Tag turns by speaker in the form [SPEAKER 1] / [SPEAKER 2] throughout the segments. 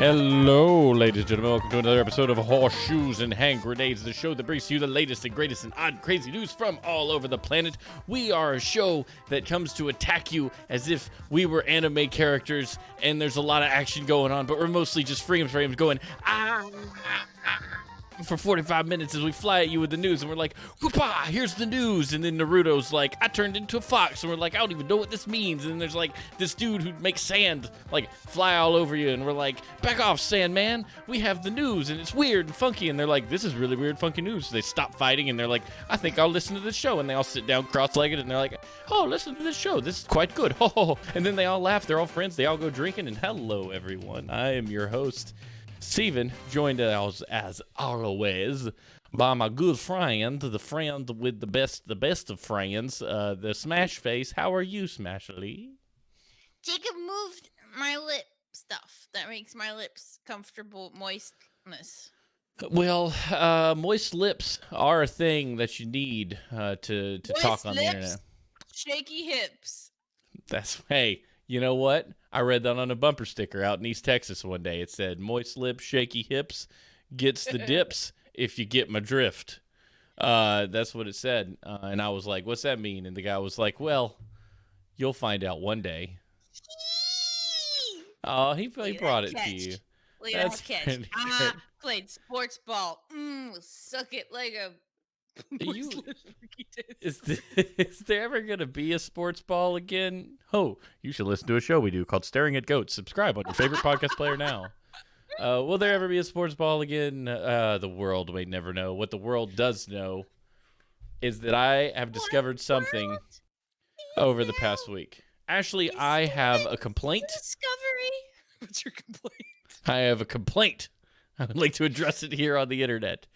[SPEAKER 1] Hello, ladies and gentlemen. Welcome to another episode of Horseshoes and Hand Grenades, the show that brings you the latest and greatest and odd, crazy news from all over the planet. We are a show that comes to attack you as if we were anime characters and there's a lot of action going on, but we're mostly just frames going, for 45 minutes as we fly at you with the news, and we're like, whoopah, here's the news, and then Naruto's like, I turned into a fox, and we're like, I don't even know what this means, and then there's like this dude who makes sand like fly all over you, and we're like, back off, Sandman, we have the news, and it's weird and funky, and they're like, this is really weird, funky news. So they stop fighting, and they're like, I think I'll listen to this show, and they all sit down cross-legged, and they're like, oh, listen to this show, this is quite good, and then they all laugh, they're all friends, they all go drinking, and hello, everyone, I am your host, Steven, joined as always by my good friend, the friend with the best of friends, the Smash Face. How are you, Smash Lee?
[SPEAKER 2] Jacob moved my lip stuff that makes my lips comfortable moistness.
[SPEAKER 1] Well, moist lips are a thing that you need to talk on the internet.
[SPEAKER 2] Shaky hips.
[SPEAKER 1] Hey, you know what? I read that on a bumper sticker out in East Texas one day. It said, moist lips, shaky hips, gets the dips if you get my drift. That's what it said. And I was like, what's that mean? And the guy was like, well, you'll find out one day. Oh, he brought it to you.
[SPEAKER 2] Look at that catch. I played sports ball. Suck it like a...
[SPEAKER 1] Is there ever going to be a sports ball again? Oh, you should listen to a show we do called Staring at Goats. Subscribe on your favorite podcast player now. Will there ever be a sports ball again? The world may never know. What the world does know is that I have discovered something over the past week. Ashley, I have a complaint.
[SPEAKER 2] Discovery? What's your complaint?
[SPEAKER 1] I have a complaint. I would like to address it here on the internet.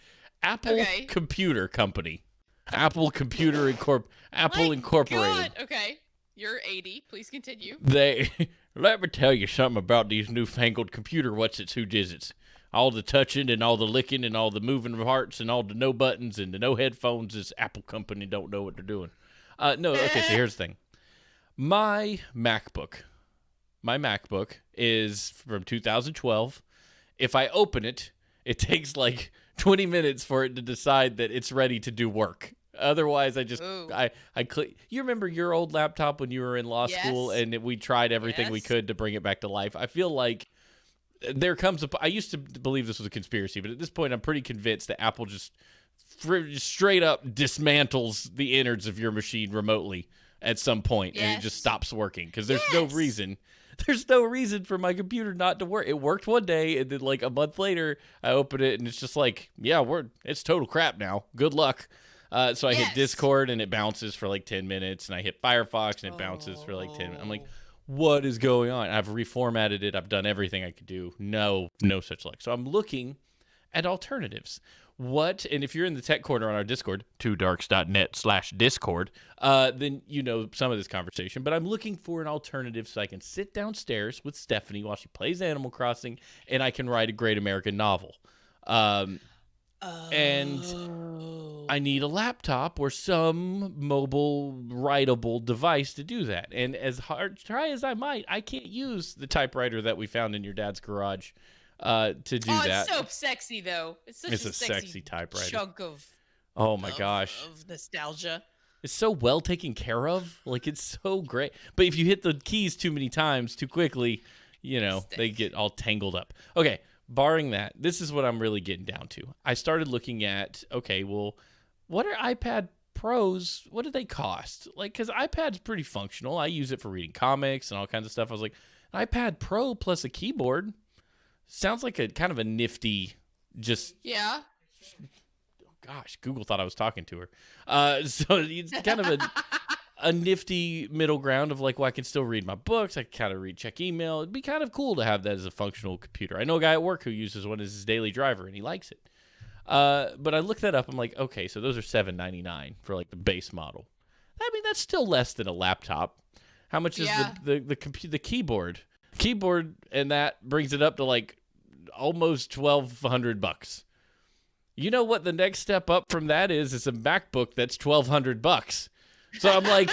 [SPEAKER 1] Apple Computer Company. Apple Computer Apple Incorporated.
[SPEAKER 2] God. Okay. You're 80. Please continue.
[SPEAKER 1] Let me tell you something about these newfangled computer what's-its who dizits. All the touching and all the licking and all the moving of hearts and all the no buttons and the no headphones. This Apple company don't know what they're doing. So here's the thing. My MacBook is from 2012. If I open it, it takes like 20 minutes for it to decide that it's ready to do work. Otherwise, I click. You remember your old laptop when you were in law school and we tried everything we could to bring it back to life? I feel like there comes I used to believe this was a conspiracy, but at this point, I'm pretty convinced that Apple just straight up dismantles the innards of your machine remotely at some point, and it just stops working because there's no reason. There's no reason for my computer not to work. It worked one day, and then like a month later, I open it, and it's just like, it's total crap now. Good luck. So I hit Discord, and it bounces for like 10 minutes, and I hit Firefox, and it bounces for like 10 minutes. I'm like, what is going on? I've reformatted it. I've done everything I could do. No such luck. So I'm looking at alternatives. And if you're in the tech corner on our Discord, twodarks.net/Discord, then you know some of this conversation. But I'm looking for an alternative so I can sit downstairs with Stephanie while she plays Animal Crossing, and I can write a great American novel. And I need a laptop or some mobile writable device to do that. And as hard try as I might, I can't use the typewriter that we found in your dad's garage to do that.
[SPEAKER 2] It's so sexy though. It's such a sexy typewriter. Chunk of
[SPEAKER 1] gosh
[SPEAKER 2] of nostalgia.
[SPEAKER 1] It's so well taken care of. Like, it's so great. But if you hit the keys too many times too quickly, they get all tangled up. Okay, barring that, this is what I'm really getting down to. I started looking at, what are iPad Pros? What do they cost? Like, because iPad's pretty functional. I use it for reading comics and all kinds of stuff. I was like, an iPad Pro plus a keyboard sounds like a kind of a nifty,
[SPEAKER 2] Yeah.
[SPEAKER 1] Gosh, Google thought I was talking to her. So it's kind of a nifty middle ground of like, well, I can still read my books. I can kind of check email. It'd be kind of cool to have that as a functional computer. I know a guy at work who uses one as his daily driver, and he likes it. But I looked that up. I'm like, okay, so those are $799 for like the base model. I mean, that's still less than a laptop. How much is the keyboard? Keyboard, and that brings it up to like almost $1,200. You know what the next step up from that is a MacBook that's $1,200. So I'm like,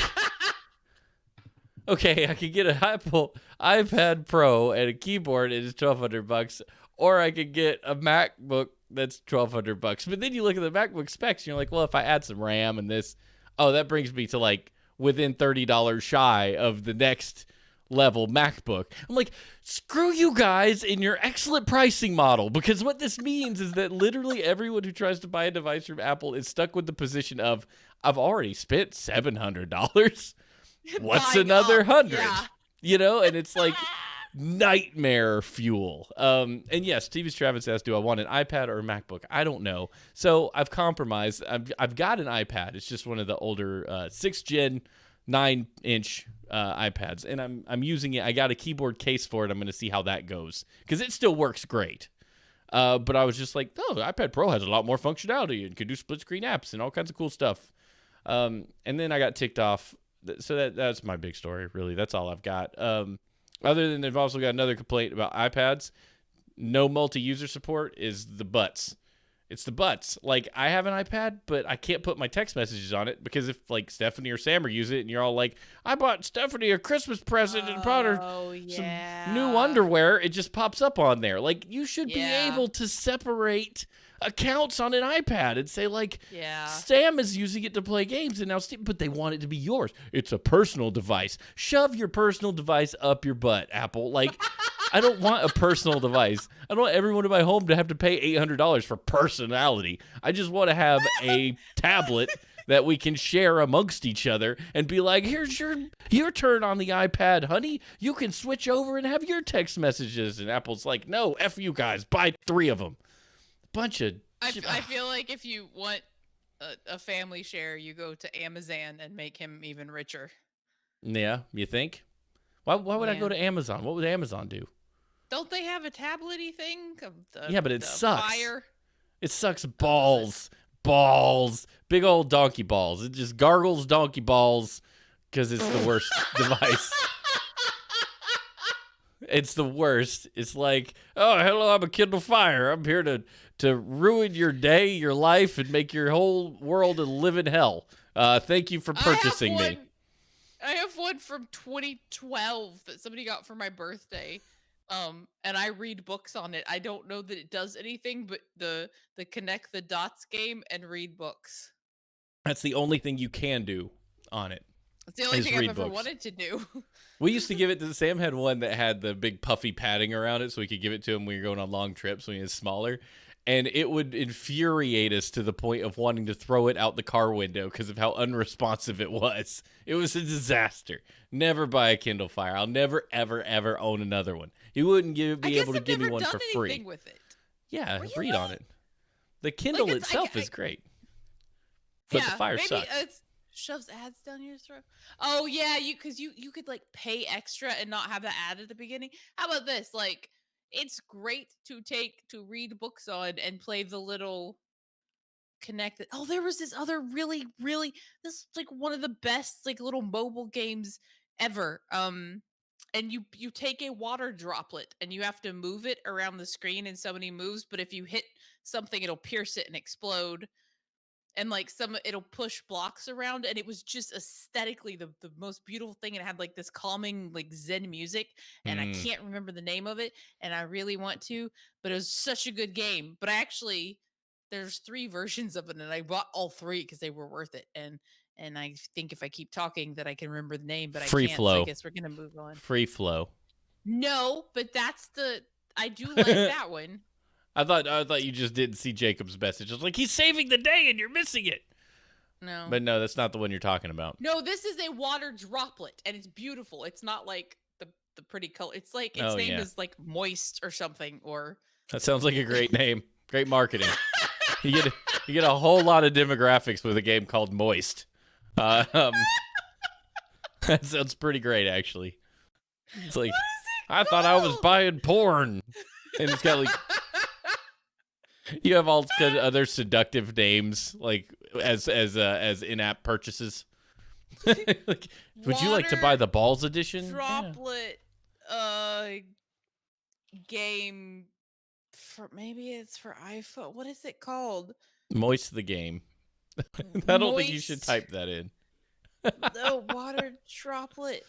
[SPEAKER 1] okay, I could get an Apple iPad Pro and a keyboard and it's $1,200, or I could get a MacBook that's $1,200. But then you look at the MacBook specs and you're like, well, if I add some RAM and this, oh, that brings me to like within $30 shy of the next level MacBook. I'm like, screw you guys in your excellent pricing model, because what this means is that literally everyone who tries to buy a device from Apple is stuck with the position of, I've already spent $700. What's another 100?
[SPEAKER 2] Yeah.
[SPEAKER 1] You know, and it's like nightmare fuel. And yes, TV's Travis asked, do I want an iPad or a MacBook? I don't know. So I've compromised. I've got an iPad. It's just one of the older 6th gen 9-inch iPads, and I'm using it. I got a keyboard case for it. I'm going to see how that goes because it still works great. But I was just like, oh, the iPad Pro has a lot more functionality and can do split screen apps and all kinds of cool stuff. And then I got ticked off. So that's my big story, really. That's all I've got. Other than they've also got another complaint about iPads. No multi-user support is the butts. It's the butts. Like, I have an iPad, but I can't put my text messages on it because if, like, Stephanie or Sam use it and you're all like, I bought Stephanie a Christmas present and bought her some new underwear, it just pops up on there. Like, you should be able to separate accounts on an iPad and say, like, Sam is using it to play games and now but they want it to be yours. It's a personal device. Shove your personal device up your butt, Apple. Like, I don't want a personal device. I don't want everyone in my home to have to pay $800 for personality. I just want to have a tablet that we can share amongst each other and be like, here's your turn on the iPad, honey. You can switch over and have your text messages. And Apple's like, no, F you guys. Buy 3 of them. Bunch of...
[SPEAKER 3] I feel like if you want a family share, you go to Amazon and make him even richer.
[SPEAKER 1] Yeah, you think? Why would I go to Amazon? What would Amazon do?
[SPEAKER 3] Don't they have a tablet-y thing?
[SPEAKER 1] Yeah, but it sucks.
[SPEAKER 3] Fire?
[SPEAKER 1] It sucks balls. Balls. Big old donkey balls. It just gargles donkey balls because it's the worst device. It's the worst. It's like, oh, hello, I'm a Kindle Fire. I'm here to ruin your day, your life, and make your whole world a living hell. Thank you for purchasing me.
[SPEAKER 3] I have one from 2012 that somebody got for my birthday. And I read books on it. I don't know that it does anything but the connect the dots game and read books.
[SPEAKER 1] That's the only thing you can do on it.
[SPEAKER 3] It's the only thing I've ever wanted to do.
[SPEAKER 1] We used to give it to Sam had one that had the big puffy padding around it so we could give it to him when we were going on long trips when he was smaller. And it would infuriate us to the point of wanting to throw it out the car window because of how unresponsive it was. It was a disaster. Never buy a Kindle Fire. I'll never, ever, ever own another one. You wouldn't be able to give me one for free.
[SPEAKER 3] With it.
[SPEAKER 1] Yeah, read on it. The Kindle itself is great. But the Fire sucks.
[SPEAKER 3] It shoves ads down your throat. Oh, yeah, because you could, like, pay extra and not have the ad at the beginning. How about this? Like, it's great to read books on and play the little connected. Oh, there was this other really, really, this is like one of the best like little mobile games ever. And you take a water droplet and you have to move it around the screen in so many moves, but if you hit something, it'll pierce it and explode. And like it'll push blocks around, and it was just aesthetically the most beautiful thing. And it had like this calming like Zen music, and I can't remember the name of it, and I really want to, but it was such a good game. But there's 3 versions of it, and I bought all 3 because they were worth it. And I think if I keep talking that I can remember the name, but
[SPEAKER 1] Free
[SPEAKER 3] I can't.
[SPEAKER 1] Flow.
[SPEAKER 3] So I guess we're gonna move on.
[SPEAKER 1] Free Flow.
[SPEAKER 3] No, but I do like that one.
[SPEAKER 1] I thought you just didn't see Jacob's message. I was like, he's saving the day and you're missing it.
[SPEAKER 3] No.
[SPEAKER 1] But no, that's not the one you're talking about.
[SPEAKER 3] No, this is a water droplet, and it's beautiful. It's not like the pretty color. It's like its name is like Moist or something. Or
[SPEAKER 1] that sounds like a great name. Great marketing. You get a whole lot of demographics with a game called Moist. That sounds pretty great, actually. It's like I thought I was buying porn, and it's got like. You have all kind of other seductive names, like as in-app purchases. Like, would you like to buy the balls edition?
[SPEAKER 3] Droplet, game for maybe it's for iPhone. What is it called?
[SPEAKER 1] Moist the game. I don't think you should type that in.
[SPEAKER 3] No, water droplet.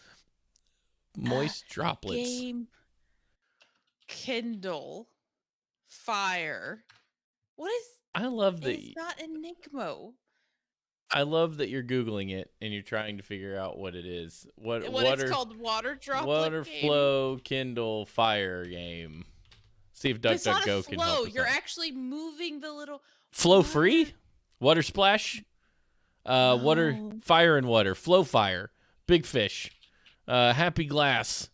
[SPEAKER 1] moist droplets.
[SPEAKER 3] Game. Kindle. Fire. What is?
[SPEAKER 1] I love that.
[SPEAKER 3] It's not Enigmo.
[SPEAKER 1] I love that you're Googling it and you're trying to figure out what it is. What
[SPEAKER 3] it's called? Water droplet
[SPEAKER 1] water
[SPEAKER 3] game?
[SPEAKER 1] flow Kindle fire game. See if
[SPEAKER 3] It's not a
[SPEAKER 1] DuckDuckGo can help
[SPEAKER 3] flow.
[SPEAKER 1] us
[SPEAKER 3] You're
[SPEAKER 1] out.
[SPEAKER 3] actually moving the little
[SPEAKER 1] Flow
[SPEAKER 3] water.
[SPEAKER 1] free? Water splash? Water,
[SPEAKER 3] No.
[SPEAKER 1] fire and water. Flow fire. Big fish. Happy glass.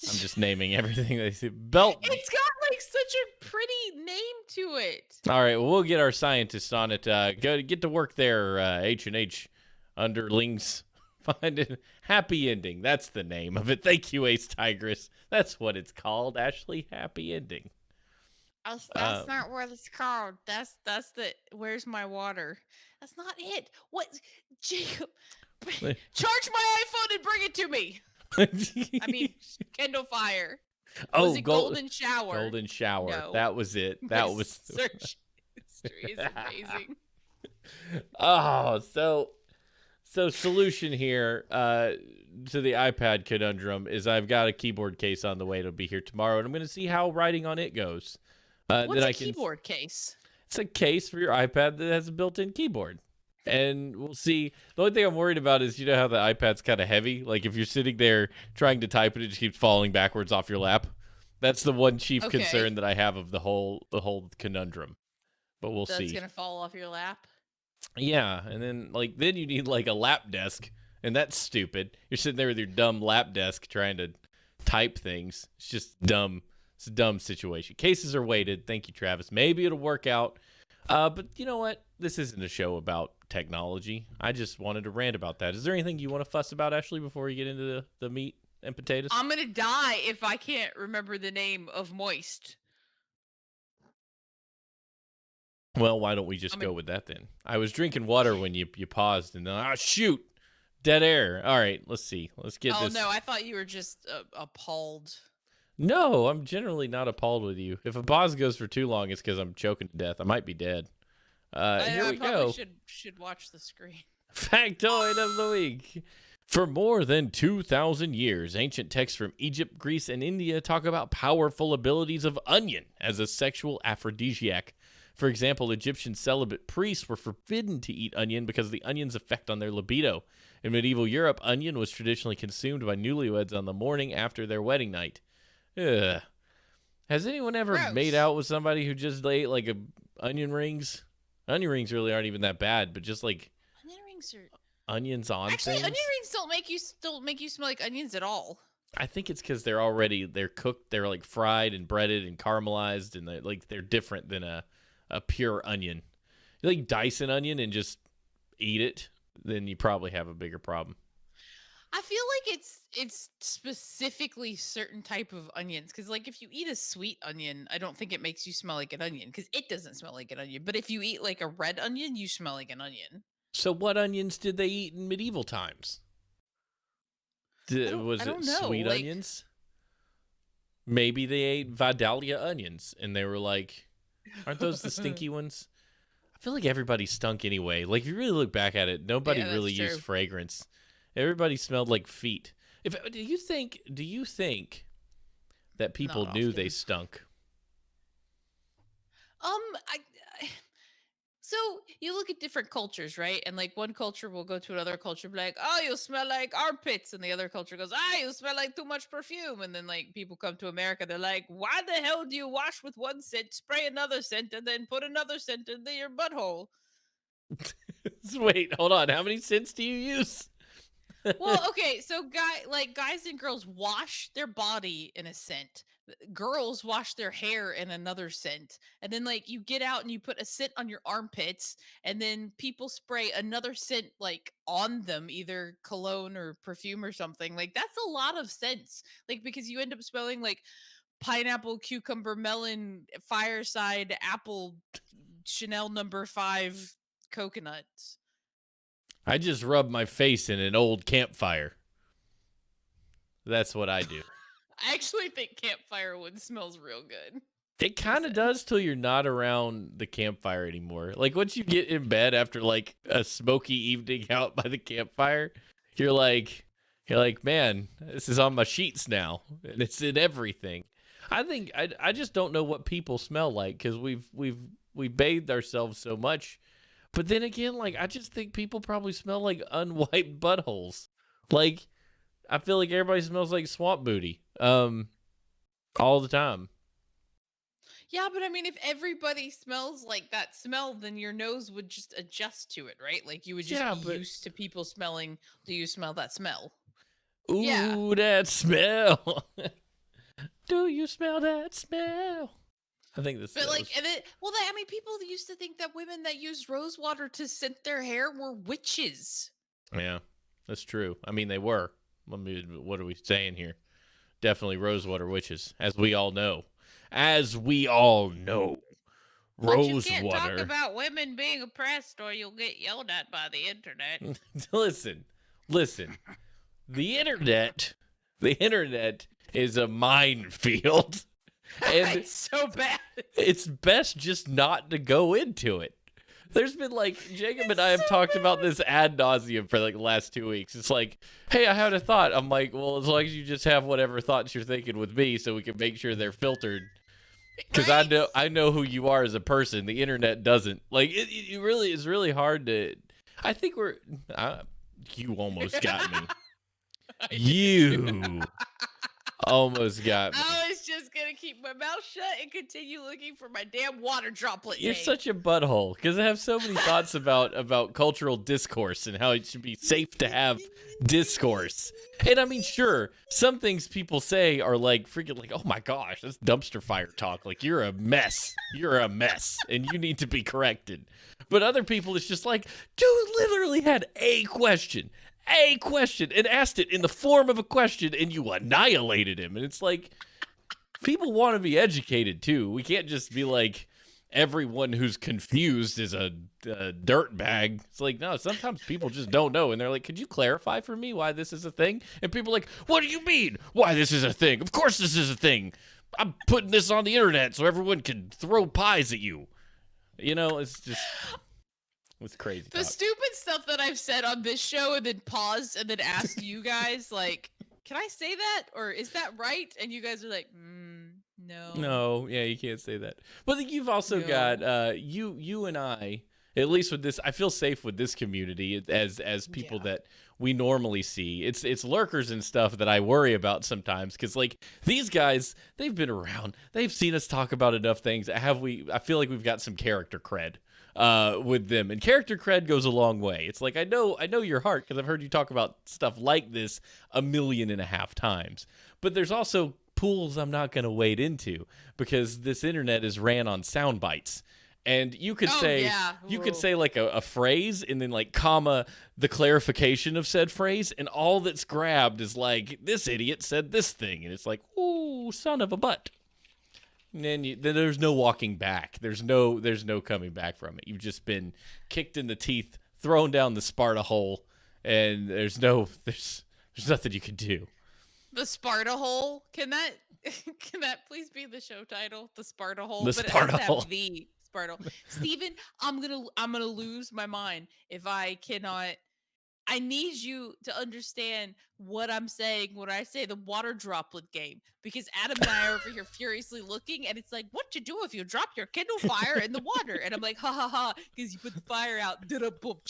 [SPEAKER 1] I'm just naming everything they see. Belt.
[SPEAKER 3] It's got like such a pretty name to it.
[SPEAKER 1] All right, well, we'll get our scientists on it. Get to work there, H&H underlings. Find it. Happy ending. That's the name of it. Thank you, Ace Tigress. That's what it's called, Ashley. Happy ending.
[SPEAKER 2] That's not what it's called.
[SPEAKER 3] That's the where's my water? That's not it. What, Jacob? Charge my iPhone and bring it to me. I mean, Kindle Fire. Was it Golden Shower?
[SPEAKER 1] Golden Shower.
[SPEAKER 3] No.
[SPEAKER 1] That was it.
[SPEAKER 3] My
[SPEAKER 1] That was.
[SPEAKER 3] search history is amazing.
[SPEAKER 1] Oh, so solution here to the iPad conundrum is I've got a keyboard case on the way. It'll be here tomorrow, and I'm going to see how writing on it goes.
[SPEAKER 3] What's a keyboard case?
[SPEAKER 1] It's a case for your iPad that has a built-in keyboard. And we'll see. The only thing I'm worried about is, you know how the iPad's kind of heavy? Like, if you're sitting there trying to type and it just keeps falling backwards off your lap. That's the one chief concern that I have of the whole conundrum. But we'll see.
[SPEAKER 3] That's going to fall off your lap?
[SPEAKER 1] Yeah, and then you need, like, a lap desk. And that's stupid. You're sitting there with your dumb lap desk trying to type things. It's just dumb. It's a dumb situation. Cases are weighted. Thank you, Travis. Maybe it'll work out. But you know what? This isn't a show about technology. I just wanted to rant about that. Is there anything you want to fuss about, Ashley, before we get into the meat and potatoes?
[SPEAKER 3] I'm going to die if I can't remember the name of moist.
[SPEAKER 1] Well, why don't we just go with that then? I was drinking water when you paused, and then, shoot! Dead air. All right, let's see. Let's get this.
[SPEAKER 3] Oh, no, I thought you were just appalled.
[SPEAKER 1] No, I'm generally not appalled with you. If a pause goes for too long, it's because I'm choking to death. I might be dead. Here we go.
[SPEAKER 3] Should watch the screen.
[SPEAKER 1] Factoid of the week. For more than 2,000 years, ancient texts from Egypt, Greece, and India talk about powerful abilities of onion as a sexual aphrodisiac. For example, Egyptian celibate priests were forbidden to eat onion because of the onion's effect on their libido. In medieval Europe, onion was traditionally consumed by newlyweds on the morning after their wedding night. Ugh. Has anyone ever made out with somebody who just ate like onion rings? Onion rings really aren't even that bad, but just like
[SPEAKER 3] onion rings are
[SPEAKER 1] onions on
[SPEAKER 3] actually
[SPEAKER 1] things.
[SPEAKER 3] Onion rings don't make you smell like onions at all.
[SPEAKER 1] I think it's because they're cooked, they're like fried and breaded and caramelized, and they're different than a pure onion. You like dice an onion and just eat it, then you probably have a bigger problem.
[SPEAKER 3] I feel like it's specifically certain type of onions, because like if you eat a sweet onion, I don't think it makes you smell like an onion, because it doesn't smell like an onion. But if you eat like a red onion, you smell like an onion.
[SPEAKER 1] So what onions did they eat in medieval times? Was it sweet onions? Maybe they ate Vidalia onions, and they were like, aren't those the stinky ones? I feel like everybody stunk anyway. Like, if you really look back at it, nobody really used fragrance. Everybody smelled like feet. Do you think that people knew they stunk?
[SPEAKER 3] So you look at different cultures, right? And like one culture will go to another culture, be like, "Oh, you smell like armpits," and the other culture goes, "Ah, you smell like too much perfume." And then like people come to America, they're like, "Why the hell do you wash with one scent, spray another scent, and then put another scent into your butthole?"
[SPEAKER 1] Wait, hold on. How many scents do you use?
[SPEAKER 3] Well, okay, so guys and girls wash their body in a scent. Girls wash their hair in another scent. And then like you get out and you put a scent on your armpits, and then people spray another scent like on them, either cologne or perfume or something. Like that's a lot of scents. Like because you end up smelling like pineapple, cucumber, melon, fireside, apple, Chanel number 5 coconuts.
[SPEAKER 1] I just rub my face in an old campfire. That's what I do.
[SPEAKER 3] I actually think campfire wood smells real good.
[SPEAKER 1] It kind of does till you're not around the campfire anymore. Like once you get in bed after like a smoky evening out by the campfire, you're like, You're like, man, this is on my sheets now, and it's in everything. I think I just don't know what people smell like because we bathed ourselves so much. But then again, like I just think people probably smell like unwiped buttholes. Like I feel like everybody smells like swamp booty, all the time.
[SPEAKER 3] Yeah, but I mean, if everybody smells like that smell, then your nose would just adjust to it, right? Like you would just be
[SPEAKER 1] But
[SPEAKER 3] used to people smelling. Do you smell that smell?
[SPEAKER 1] ooh,
[SPEAKER 3] Yeah.
[SPEAKER 1] that smell. Do you smell that smell? I think this.
[SPEAKER 3] But like, I mean, people used to think that women that used rose water to scent their hair were witches.
[SPEAKER 1] Yeah, that's true. I mean, they were. What are we saying here? Definitely rosewater witches, as we all know. As we all know,
[SPEAKER 2] But you can't talk
[SPEAKER 1] rosewater.
[SPEAKER 2] about women being oppressed or you'll get yelled at by the internet.
[SPEAKER 1] Listen. The internet is a minefield. And
[SPEAKER 3] It's so bad.
[SPEAKER 1] it's best just not to go into it. There's been like Jacob and I have talked about this ad nauseum for like the last 2 weeks. It's like, hey, I had a thought. I'm like, well, as long as you just have whatever thoughts you're thinking with me, so we can make sure they're filtered. Because I know who you are as a person. The internet doesn't. Like it really is really hard to. I think you almost got me. You almost got me.
[SPEAKER 3] I was just gonna keep my mouth shut and continue looking for my damn water droplet.
[SPEAKER 1] You're
[SPEAKER 3] game.
[SPEAKER 1] such a butthole because I have so many thoughts about cultural discourse and how it should be safe to have discourse. And I mean, sure, some things people say are like freaking like, oh my gosh, that's dumpster fire talk. Like you're a mess. You're a mess and you need to be corrected. But other people, it's just like, dude literally had a question and asked it in the form of a question and you annihilated him. And it's like, people want to be educated too. We can't just be like everyone who's confused is a dirt bag. It's like, no, sometimes people just don't know. And they're like, could you clarify for me why this is a thing? And people are like, what do you mean why this is a thing? Of course this is a thing. I'm putting this on the internet so everyone can throw pies at you. You know, it's just... It's crazy.
[SPEAKER 3] The stupid stuff that I've said on this show and then paused and then asked you guys, like, can I say that? Or is that right? And you guys are like, no.
[SPEAKER 1] No, yeah, you can't say that. But you've also got you and I, at least with this, I feel safe with this community as people that we normally see. It's lurkers and stuff that I worry about sometimes because like these guys, they've been around. They've seen us talk about enough things. I feel like we've got some character cred with them, and character cred goes a long way. It's like I know your heart because I've heard you talk about stuff like this 1.5 million times. But there's also pools I'm not going to wade into because this internet is ran on sound bites. And you could say like a phrase and then like comma the clarification of said phrase, and all that's grabbed is like this idiot said this thing, and it's like, ooh, son of a butt. And then there's no walking back. There's no coming back from it. You've just been kicked in the teeth, thrown down the Sparta hole, and there's nothing you can do.
[SPEAKER 3] The Sparta hole? Can that please be the show title? The Sparta hole.
[SPEAKER 1] The Sparta hole.
[SPEAKER 3] The Sparta hole. Steven, I'm gonna lose my mind if I cannot. I need you to understand what I'm saying when I say the water droplet game, because Adam and I are over here furiously looking, and it's like, what you do if you drop your Kindle Fire in the water? And I'm like, ha ha ha, because you put the fire out. Boom.
[SPEAKER 1] All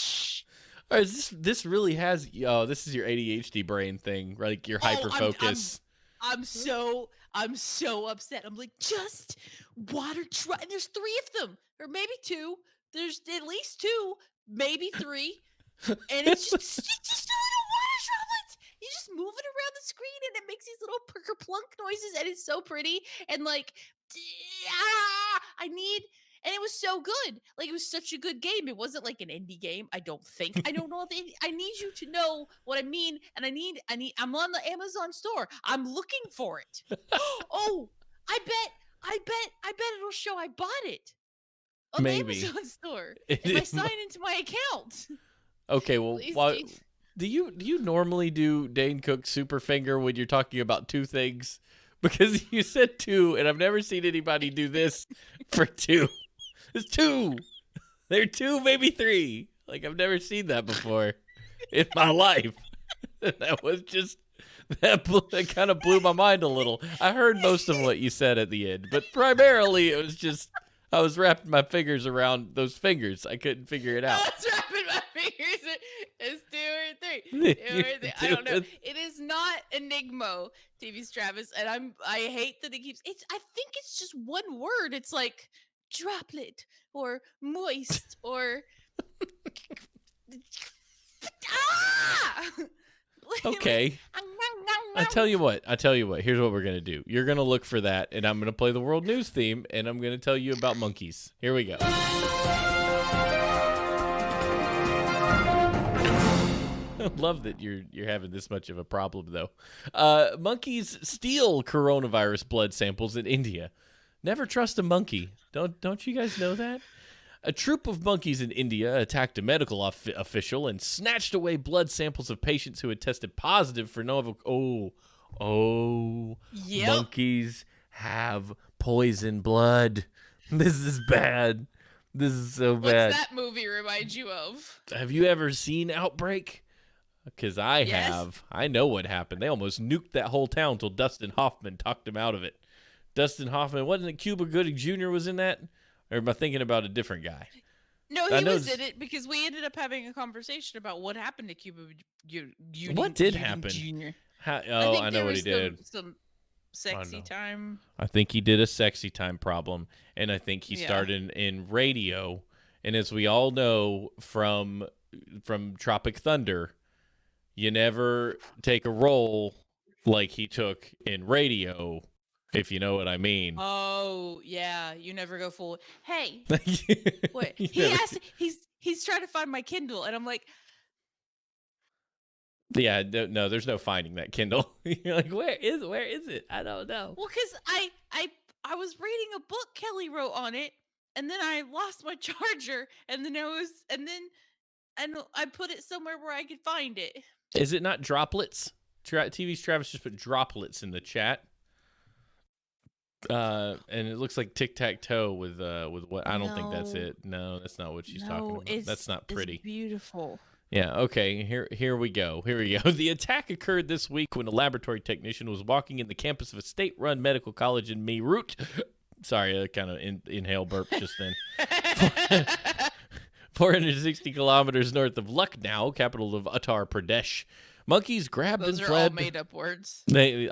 [SPEAKER 1] right, this really has this is your ADHD brain thing, right? Like your hyper focus.
[SPEAKER 3] I'm so upset. I'm like, just water drop. And there's 3 of them, or maybe 2. There's at least 2, maybe 3. And it's just a little water droplets. You just move it around the screen and it makes these little plunk noises, and it's so pretty. And like, and it was so good. Like, it was such a good game. It wasn't like an indie game. I don't think. I don't know if I need you to know what I mean. And I'm on the Amazon store. I'm looking for it. Oh, I bet it'll show I bought it on the Amazon store if I sign into my account.
[SPEAKER 1] Okay, well, do you normally do Dane Cook super finger when you're talking about 2 things? Because you said 2, and I've never seen anybody do this for 2. It's 2. They're 2, maybe 3. Like, I've never seen that before in my life. That was just that kind of blew my mind a little. I heard most of what you said at the end, but primarily it was just I was wrapping my fingers around those fingers. I couldn't figure it
[SPEAKER 3] I
[SPEAKER 1] out.
[SPEAKER 3] was wrapping my fingers. It's 2 or 3. 2 or 3. I don't know. It is not Enigmo, TV's Travis, and I hate that it keeps. I think it's just one word. It's like droplet or moist or. Ah!
[SPEAKER 1] Okay. I tell you what. Here's what we're going to do. You're going to look for that, and I'm going to play the world news theme, and I'm going to tell you about monkeys. Here we go. I love that you're having this much of a problem, though. Monkeys steal coronavirus blood samples in India. Never trust a monkey. Don't you guys know that? A troop of monkeys in India attacked a medical official and snatched away blood samples of patients who had tested positive for novel.
[SPEAKER 3] Yep.
[SPEAKER 1] Monkeys have poison blood. This is bad. This is so bad.
[SPEAKER 3] What's that movie remind you of?
[SPEAKER 1] Have you ever seen Outbreak? Because I
[SPEAKER 3] Yes.
[SPEAKER 1] have. I know what happened. They almost nuked that whole town until Dustin Hoffman talked him out of it. Dustin Hoffman, wasn't it Cuba Gooding Jr. was in that? Or am I thinking about a different guy?
[SPEAKER 3] No, he was in it because we ended up having a conversation about what happened to Cuba Gooding.
[SPEAKER 1] What did happen?
[SPEAKER 3] Jr.
[SPEAKER 1] I know what he did.
[SPEAKER 3] Some sexy time.
[SPEAKER 1] I think he did a sexy time problem, and I think he
[SPEAKER 3] Yeah.
[SPEAKER 1] started in radio. And as we all know from Tropic Thunder, you never take a role like he took in radio, if you know what I mean.
[SPEAKER 3] Oh yeah, you never go full. Hey,
[SPEAKER 1] Wait,
[SPEAKER 3] wait. He asked. He's trying to find my Kindle, and I'm like,
[SPEAKER 1] Yeah, no, there's no finding that Kindle. You're like, where is it? I don't know.
[SPEAKER 3] well, because I was reading a book Kelly wrote on it, and then I lost my charger, and then I put it somewhere where I could find it.
[SPEAKER 1] Is it not droplets? TV's Travis just put droplets in the chat. And it looks like tic-tac-toe with what I don't think that's
[SPEAKER 3] No.
[SPEAKER 1] it. No, that's not what she's talking about. That's not pretty.
[SPEAKER 3] It's beautiful.
[SPEAKER 1] Yeah, okay. Here we go. The attack occurred this week when a laboratory technician was walking in the campus of a state-run medical college in Meerut. Sorry, I kind of inhale burp just then. 460 kilometers north of Lucknow, capital of Uttar Pradesh. Monkeys grabbed
[SPEAKER 3] Those
[SPEAKER 1] and
[SPEAKER 3] are all
[SPEAKER 1] fled.
[SPEAKER 3] made up words.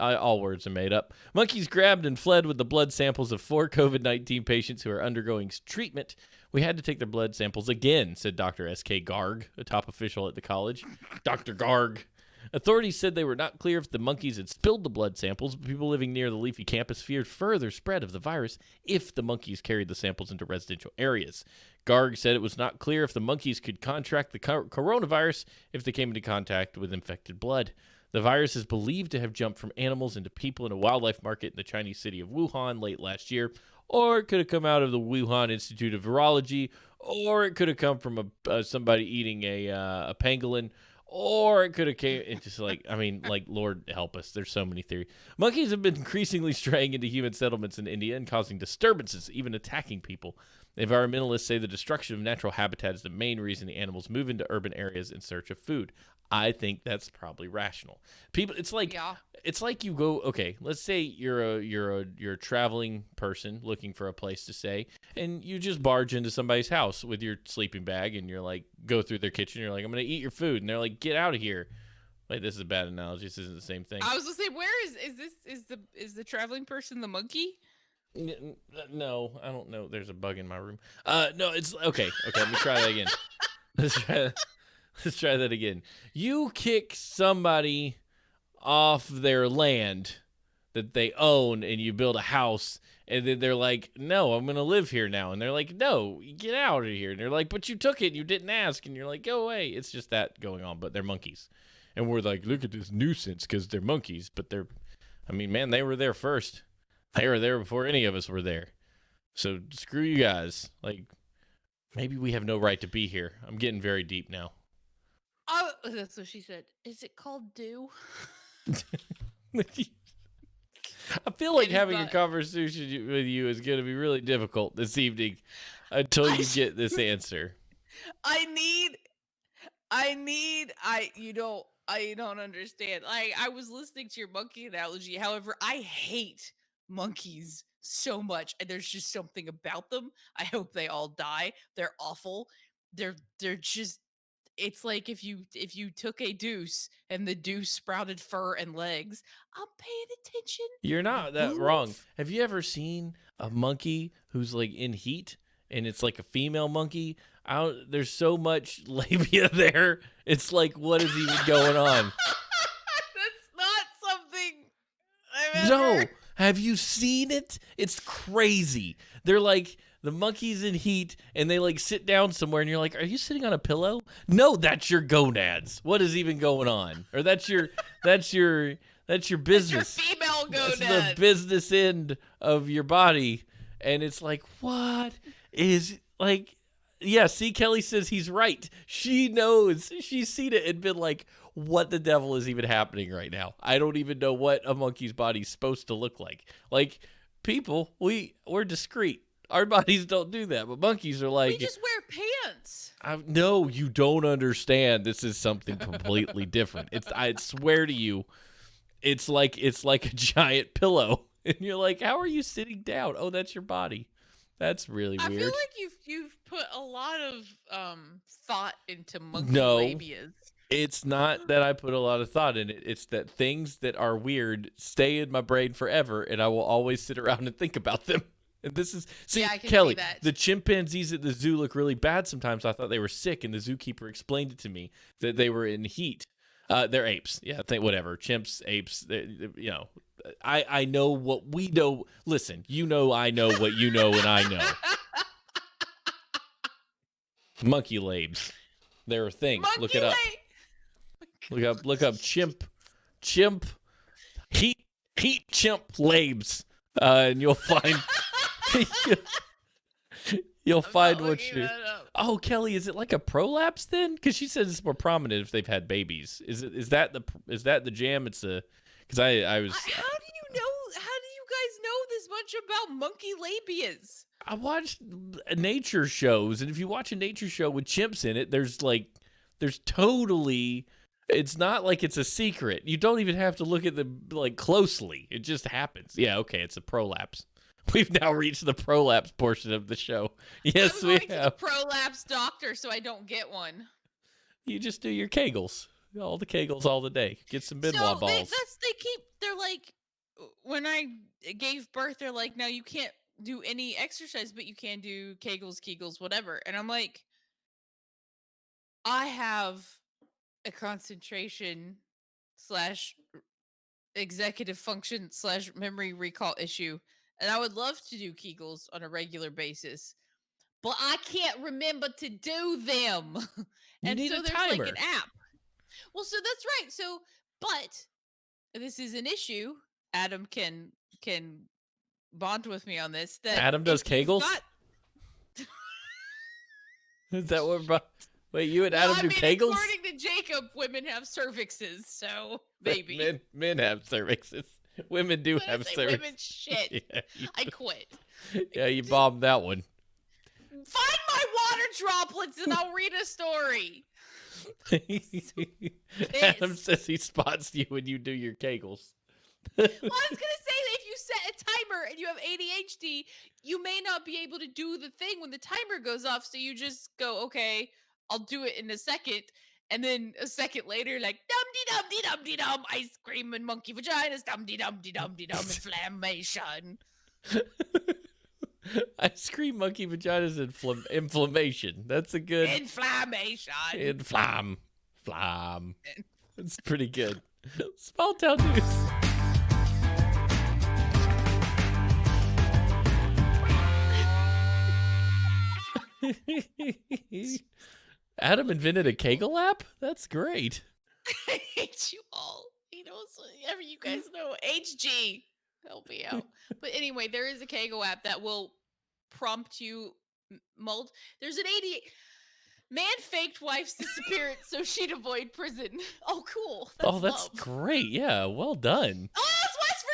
[SPEAKER 1] All words are made up. Monkeys grabbed and fled with the blood samples of 4 COVID-19 patients who are undergoing treatment. We had to take their blood samples again, said Dr. S.K. Garg, a top official at the college. Dr. Garg. Authorities said they were not clear if the monkeys had spilled the blood samples, but people living near the leafy campus feared further spread of the virus if the monkeys carried the samples into residential areas. Garg said it was not clear if the monkeys could contract the coronavirus if they came into contact with infected blood. The virus is believed to have jumped from animals into people in a wildlife market in the Chinese city of Wuhan late last year, or it could have come out of the Wuhan Institute of Virology, or it could have come from somebody eating a pangolin, or it could have came. It's just like, I mean, like, Lord help us. There's so many theories. Monkeys have been increasingly straying into human settlements in India and causing disturbances, even attacking people. Environmentalists say the destruction of natural habitat is the main reason the animals move into urban areas in search of food. I think that's probably rational. People, it's like you go. Okay, let's say you're a traveling person looking for a place to stay, and you just barge into somebody's house with your sleeping bag, and you're like, go through their kitchen. You're like, I'm gonna eat your food, and they're like, get out of here. Wait, this is a bad analogy. This isn't the same thing.
[SPEAKER 3] I was gonna say, where is the traveling person the monkey?
[SPEAKER 1] No, I don't know. There's a bug in my room. No, it's okay. Okay, let me try that again. Let's try that again. You kick somebody off their land that they own, and you build a house, and then they're like, "No, I'm gonna live here now," and they're like, "No, get out of here." And they're like, "But you took it, and you didn't ask," and you're like, "Go away." It's just that going on, but they're monkeys, and we're like, "Look at this nuisance," because they're monkeys, but they're, I mean, man, they were there first. They were there before any of us were there. So screw you guys. Like, maybe we have no right to be here. I'm getting very deep now.
[SPEAKER 3] Oh, that's what she said. Is it called dew?
[SPEAKER 1] I feel like
[SPEAKER 3] It is
[SPEAKER 1] having a
[SPEAKER 3] not.
[SPEAKER 1] conversation with you is going to be really difficult this evening until you get this answer.
[SPEAKER 3] I I don't understand. I was listening to your monkey analogy. However, I hate monkeys so much, and there's just something about them. I hope they all die. They're awful. They're just. It's like if you took a deuce and the deuce sprouted fur and legs. I'm paying attention.
[SPEAKER 1] You're
[SPEAKER 3] You
[SPEAKER 1] not that wrong.
[SPEAKER 3] goof.
[SPEAKER 1] Have you ever seen a monkey who's like in heat and it's like a female monkey? There's so much labia there. It's like, what is even going on?
[SPEAKER 3] That's not something I've
[SPEAKER 1] No.
[SPEAKER 3] ever.
[SPEAKER 1] Have you seen it? It's crazy. They're like the monkeys in heat and they like sit down somewhere and you're like, are you sitting on a pillow? No, that's your gonads. What is even going on? Or that's your business.
[SPEAKER 3] That's your female
[SPEAKER 1] That's the
[SPEAKER 3] gonad.
[SPEAKER 1] business end of your body. And it's like, what is like, yeah, see, Kelly says he's right. She knows. She's seen it and been like, what the devil is even happening right now? I don't even know what a monkey's body's supposed to look like. Like, people, we're discreet. Our bodies don't do that, but monkeys are like,
[SPEAKER 3] We just wear pants.
[SPEAKER 1] no, you don't understand. This is something completely different. I swear to you, it's like a giant pillow. And you're like, how are you sitting down? Oh, that's your body. That's really
[SPEAKER 3] I
[SPEAKER 1] weird.
[SPEAKER 3] feel like you've put a lot of thought into monkey
[SPEAKER 1] No.
[SPEAKER 3] labias.
[SPEAKER 1] It's not that I put a lot of thought in it. It's that things that are weird stay in my brain forever, and I will always sit around and think about them. And this is, see,
[SPEAKER 3] Yeah, I can see
[SPEAKER 1] Kelly,
[SPEAKER 3] that.
[SPEAKER 1] the chimpanzees at the zoo look really bad sometimes. I thought they were sick, and the zookeeper explained it to me that they were in heat. They're apes. Yeah, whatever. Chimps, apes, you know. I know what we know. Listen, you know I know what you know and I know. Monkey labes. They're a thing.
[SPEAKER 3] Monkey
[SPEAKER 1] Look it up. Look up chimp heat chimp labes. And you'll find you'll find
[SPEAKER 3] I'm not
[SPEAKER 1] what
[SPEAKER 3] looking
[SPEAKER 1] you.
[SPEAKER 3] that up.
[SPEAKER 1] Oh, Kelly, is it like a prolapse then? Because she says it's more prominent if they've had babies. Is that the jam? It's a because I was
[SPEAKER 3] How do you know? How do you guys know this much about monkey labias?
[SPEAKER 1] I watched nature shows, and if you watch a nature show with chimps in it, there's totally. It's not like it's a secret. You don't even have to look at them like closely. It just happens. Yeah, okay, it's a prolapse. We've now reached the prolapse portion of the show. Yes,
[SPEAKER 3] I'm
[SPEAKER 1] we
[SPEAKER 3] going to
[SPEAKER 1] have.
[SPEAKER 3] the prolapse doctor so I don't get one.
[SPEAKER 1] You just do your Kegels. All the Kegels all the day. Get some Benoit
[SPEAKER 3] So
[SPEAKER 1] balls.
[SPEAKER 3] they're like, when I gave birth, they're like, no, you can't do any exercise, but you can do Kegels, whatever. And I'm like, I have a concentration / executive function / memory recall issue, and I would love to do Kegels on a regular basis, but I can't remember to do them.
[SPEAKER 1] You
[SPEAKER 3] And
[SPEAKER 1] need
[SPEAKER 3] so
[SPEAKER 1] a
[SPEAKER 3] there's
[SPEAKER 1] timer.
[SPEAKER 3] like an app. Well, so that's right. So, but this is an issue. Adam can bond with me on this. That
[SPEAKER 1] Adam does
[SPEAKER 3] if you've
[SPEAKER 1] Kegels?
[SPEAKER 3] got-
[SPEAKER 1] Is that what? Wait, you and
[SPEAKER 3] Well,
[SPEAKER 1] Adam
[SPEAKER 3] I
[SPEAKER 1] do
[SPEAKER 3] mean,
[SPEAKER 1] Kegels?
[SPEAKER 3] according to Jacob, women have cervixes, so maybe.
[SPEAKER 1] Men have cervixes. Women do
[SPEAKER 3] When I
[SPEAKER 1] have
[SPEAKER 3] say
[SPEAKER 1] cervixes.
[SPEAKER 3] women, shit.
[SPEAKER 1] Yeah,
[SPEAKER 3] I quit.
[SPEAKER 1] yeah, you bombed that one.
[SPEAKER 3] Find my water droplets and I'll read a story.
[SPEAKER 1] Adam says he spots you when you do your Kegels.
[SPEAKER 3] Well, I was gonna say that if you set a timer and you have ADHD, you may not be able to do the thing when the timer goes off. So you just go, okay, I'll do it in a second, and then a second later, like dum de dum de dum, ice cream and monkey vaginas, dum de dum inflammation.
[SPEAKER 1] Ice cream, monkey vaginas, and inflammation. That's a good
[SPEAKER 3] Inflammation.
[SPEAKER 1] Flam. It's pretty good. Small town news. Adam invented a Kegel app? That's great.
[SPEAKER 3] I hate you all. You know, so whatever you guys know, HG, help me out. But anyway, there is a Kegel app that will prompt you. There's an 88. Man faked wife's disappearance so she'd avoid prison. Oh, cool.
[SPEAKER 1] That's
[SPEAKER 3] love.
[SPEAKER 1] great. Yeah, well done.
[SPEAKER 3] Oh, it's West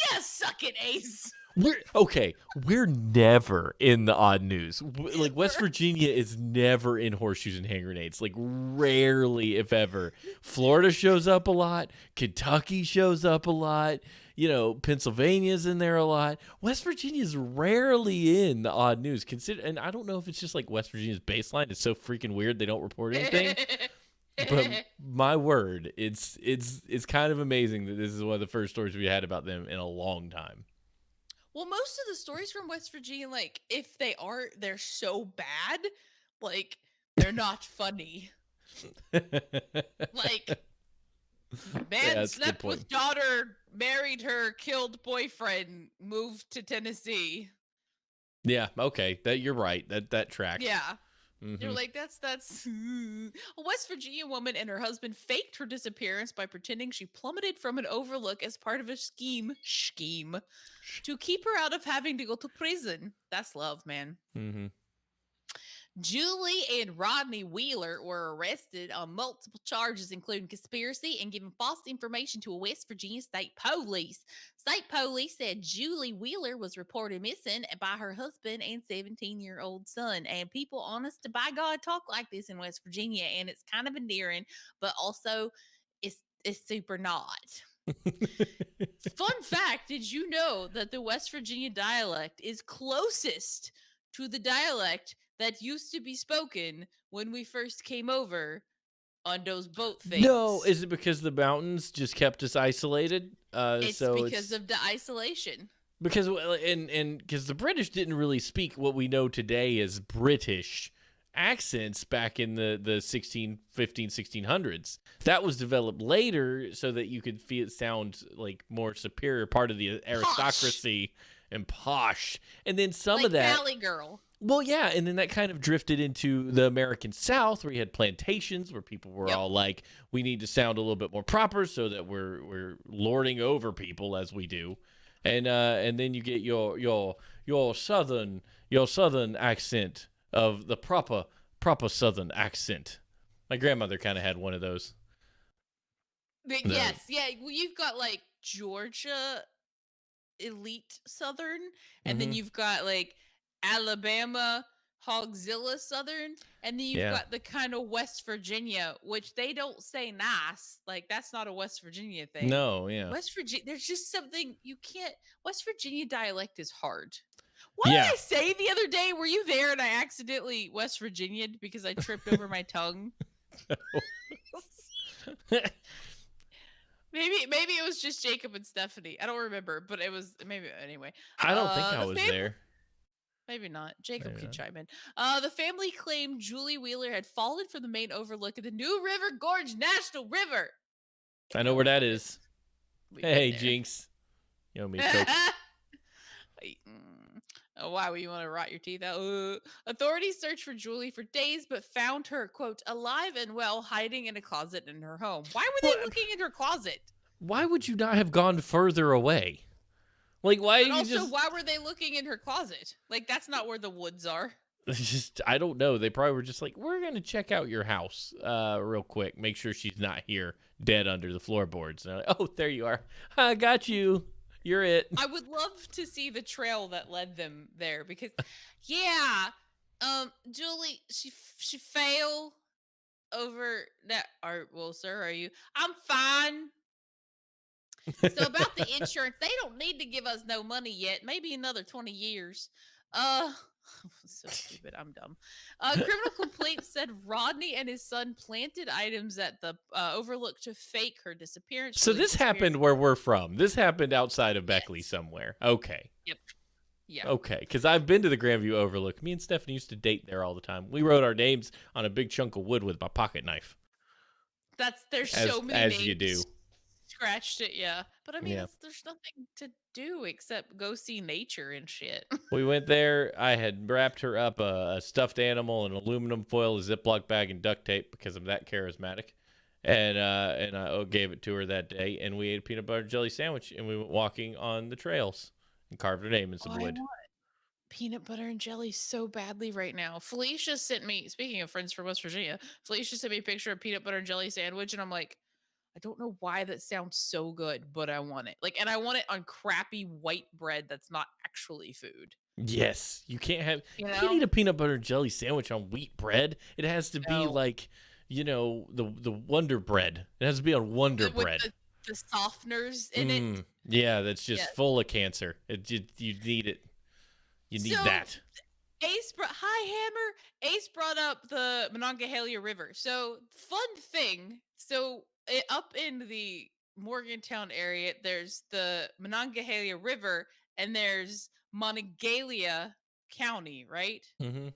[SPEAKER 3] Virginia. Suck it, Ace.
[SPEAKER 1] We're never in the odd news. Like West Virginia is never in horseshoes and hand grenades. Like rarely, if ever. Florida shows up a lot. Kentucky shows up a lot. Pennsylvania's in there a lot. West Virginia's rarely in the odd news. And I don't know if it's just like West Virginia's baseline is so freaking weird they don't report anything. But my word, it's kind of amazing that this is one of the first stories we had about them in a long time.
[SPEAKER 3] Well, most of the stories from West Virginia, like, if they are, they're so bad, like, they're not funny. Like, man slept with daughter, married her, killed boyfriend, moved to Tennessee.
[SPEAKER 1] Yeah, okay. You're right. That tracks.
[SPEAKER 3] Yeah.
[SPEAKER 1] Mm-hmm.
[SPEAKER 3] You're like, that's a West Virginia woman and her husband faked her disappearance by pretending she plummeted from an overlook as part of a scheme to keep her out of having to go to prison. That's love, man.
[SPEAKER 1] Mm-hmm.
[SPEAKER 3] Julie and Rodney Wheeler were arrested on multiple charges, including conspiracy and giving false information to a West Virginia state police. State police said Julie Wheeler was reported missing by her husband and 17-year-old son. And people, honest to by God, talk like this in West Virginia, and it's kind of endearing, but also it's super not. Fun fact, did you know that the West Virginia dialect is closest to the dialect that used to be spoken when we first came over on those boat things?
[SPEAKER 1] No, is it because the mountains just kept us isolated?
[SPEAKER 3] It's because of the isolation.
[SPEAKER 1] Because because the British didn't really speak what we know today as British accents back in the 1600s. That was developed later so that you could sound like more superior, part of the aristocracy, posh. And posh. And then some
[SPEAKER 3] like
[SPEAKER 1] of that
[SPEAKER 3] Valley Girl.
[SPEAKER 1] Well, yeah, and then that kind of drifted into the American South, where you had plantations, where people were all like, "We need to sound a little bit more proper, so that we're lording over people as we do," and then you get your southern accent of the proper southern accent. My grandmother kind of had one of those.
[SPEAKER 3] Yes, yeah. Well, you've got like Georgia elite southern, and then you've got like Alabama Hogzilla Southern, and then you've got the kind of West Virginia, which they don't say nice. Like, that's not a West Virginia thing.
[SPEAKER 1] No, yeah.
[SPEAKER 3] West Virginia, there's just something you can't. West Virginia dialect is hard. What did I say the other day? Were you there and I accidentally West Virginia'd because I tripped over my tongue? Maybe it was just Jacob and Stephanie. I don't remember, but it was maybe anyway.
[SPEAKER 1] I don't think I was there.
[SPEAKER 3] Maybe not. Jacob could chime in. The family claimed Julie Wheeler had fallen from the main overlook of the New River Gorge National River.
[SPEAKER 1] I know where that is. Hey, Jinx. You know me, Coke.
[SPEAKER 3] Why would you want to rot your teeth out? Authorities searched for Julie for days, but found her, quote, alive and well, hiding in a closet in her home. Why were they looking in her closet?
[SPEAKER 1] Why would you not have gone further away? Like, why?
[SPEAKER 3] And also, why were they looking in her closet? Like, that's not where the woods are.
[SPEAKER 1] I don't know. They probably were just like, we're gonna check out your house, real quick, make sure she's not here, dead under the floorboards. And they're like, oh, there you are. I got you. You're it.
[SPEAKER 3] I would love to see the trail that led them there because, Julie, she fell over that. Well, sir, are you? I'm fine. So about the insurance, they don't need to give us no money yet. Maybe another 20 years. So stupid. I'm dumb. Criminal complaint said Rodney and his son planted items at the overlook to fake her disappearance.
[SPEAKER 1] So this happened where we're from. This happened outside of Beckley somewhere. Okay.
[SPEAKER 3] Yep. Yeah.
[SPEAKER 1] Okay, because I've been to the Grandview Overlook. Me and Stephanie used to date there all the time. We wrote our names on a big chunk of wood with my pocket knife.
[SPEAKER 3] There's so many
[SPEAKER 1] as
[SPEAKER 3] names.
[SPEAKER 1] You do.
[SPEAKER 3] Scratched it, yeah. But I mean, there's nothing to do except go see nature and shit.
[SPEAKER 1] We went there. I had wrapped her up a stuffed animal in aluminum foil, a Ziploc bag, and duct tape because I'm that charismatic. And I gave it to her that day. And we ate a peanut butter and jelly sandwich. And we went walking on the trails and carved her name in some wood.
[SPEAKER 3] I want peanut butter and jelly so badly right now. Felicia sent me, speaking of friends from West Virginia, Felicia sent me a picture of peanut butter and jelly sandwich. And I'm like, I don't know why that sounds so good, but I want it. Like, and I want it on crappy white bread that's not actually food.
[SPEAKER 1] Yes,
[SPEAKER 3] You
[SPEAKER 1] you can't
[SPEAKER 3] know?
[SPEAKER 1] eat a peanut butter and jelly sandwich on wheat bread. It has to be
[SPEAKER 3] No.
[SPEAKER 1] like, the Wonder Bread. It has to be on Wonder
[SPEAKER 3] With
[SPEAKER 1] Bread.
[SPEAKER 3] the softeners in it.
[SPEAKER 1] Yeah, that's
[SPEAKER 3] Yeah.
[SPEAKER 1] just full of cancer. You need it. You need
[SPEAKER 3] So
[SPEAKER 1] that.
[SPEAKER 3] Hi Hammer. Ace brought up the Monongahela River. So fun thing. So up in the Morgantown area, there's the Monongahela River, and there's Monongalia County, right?
[SPEAKER 1] Mm-hmm.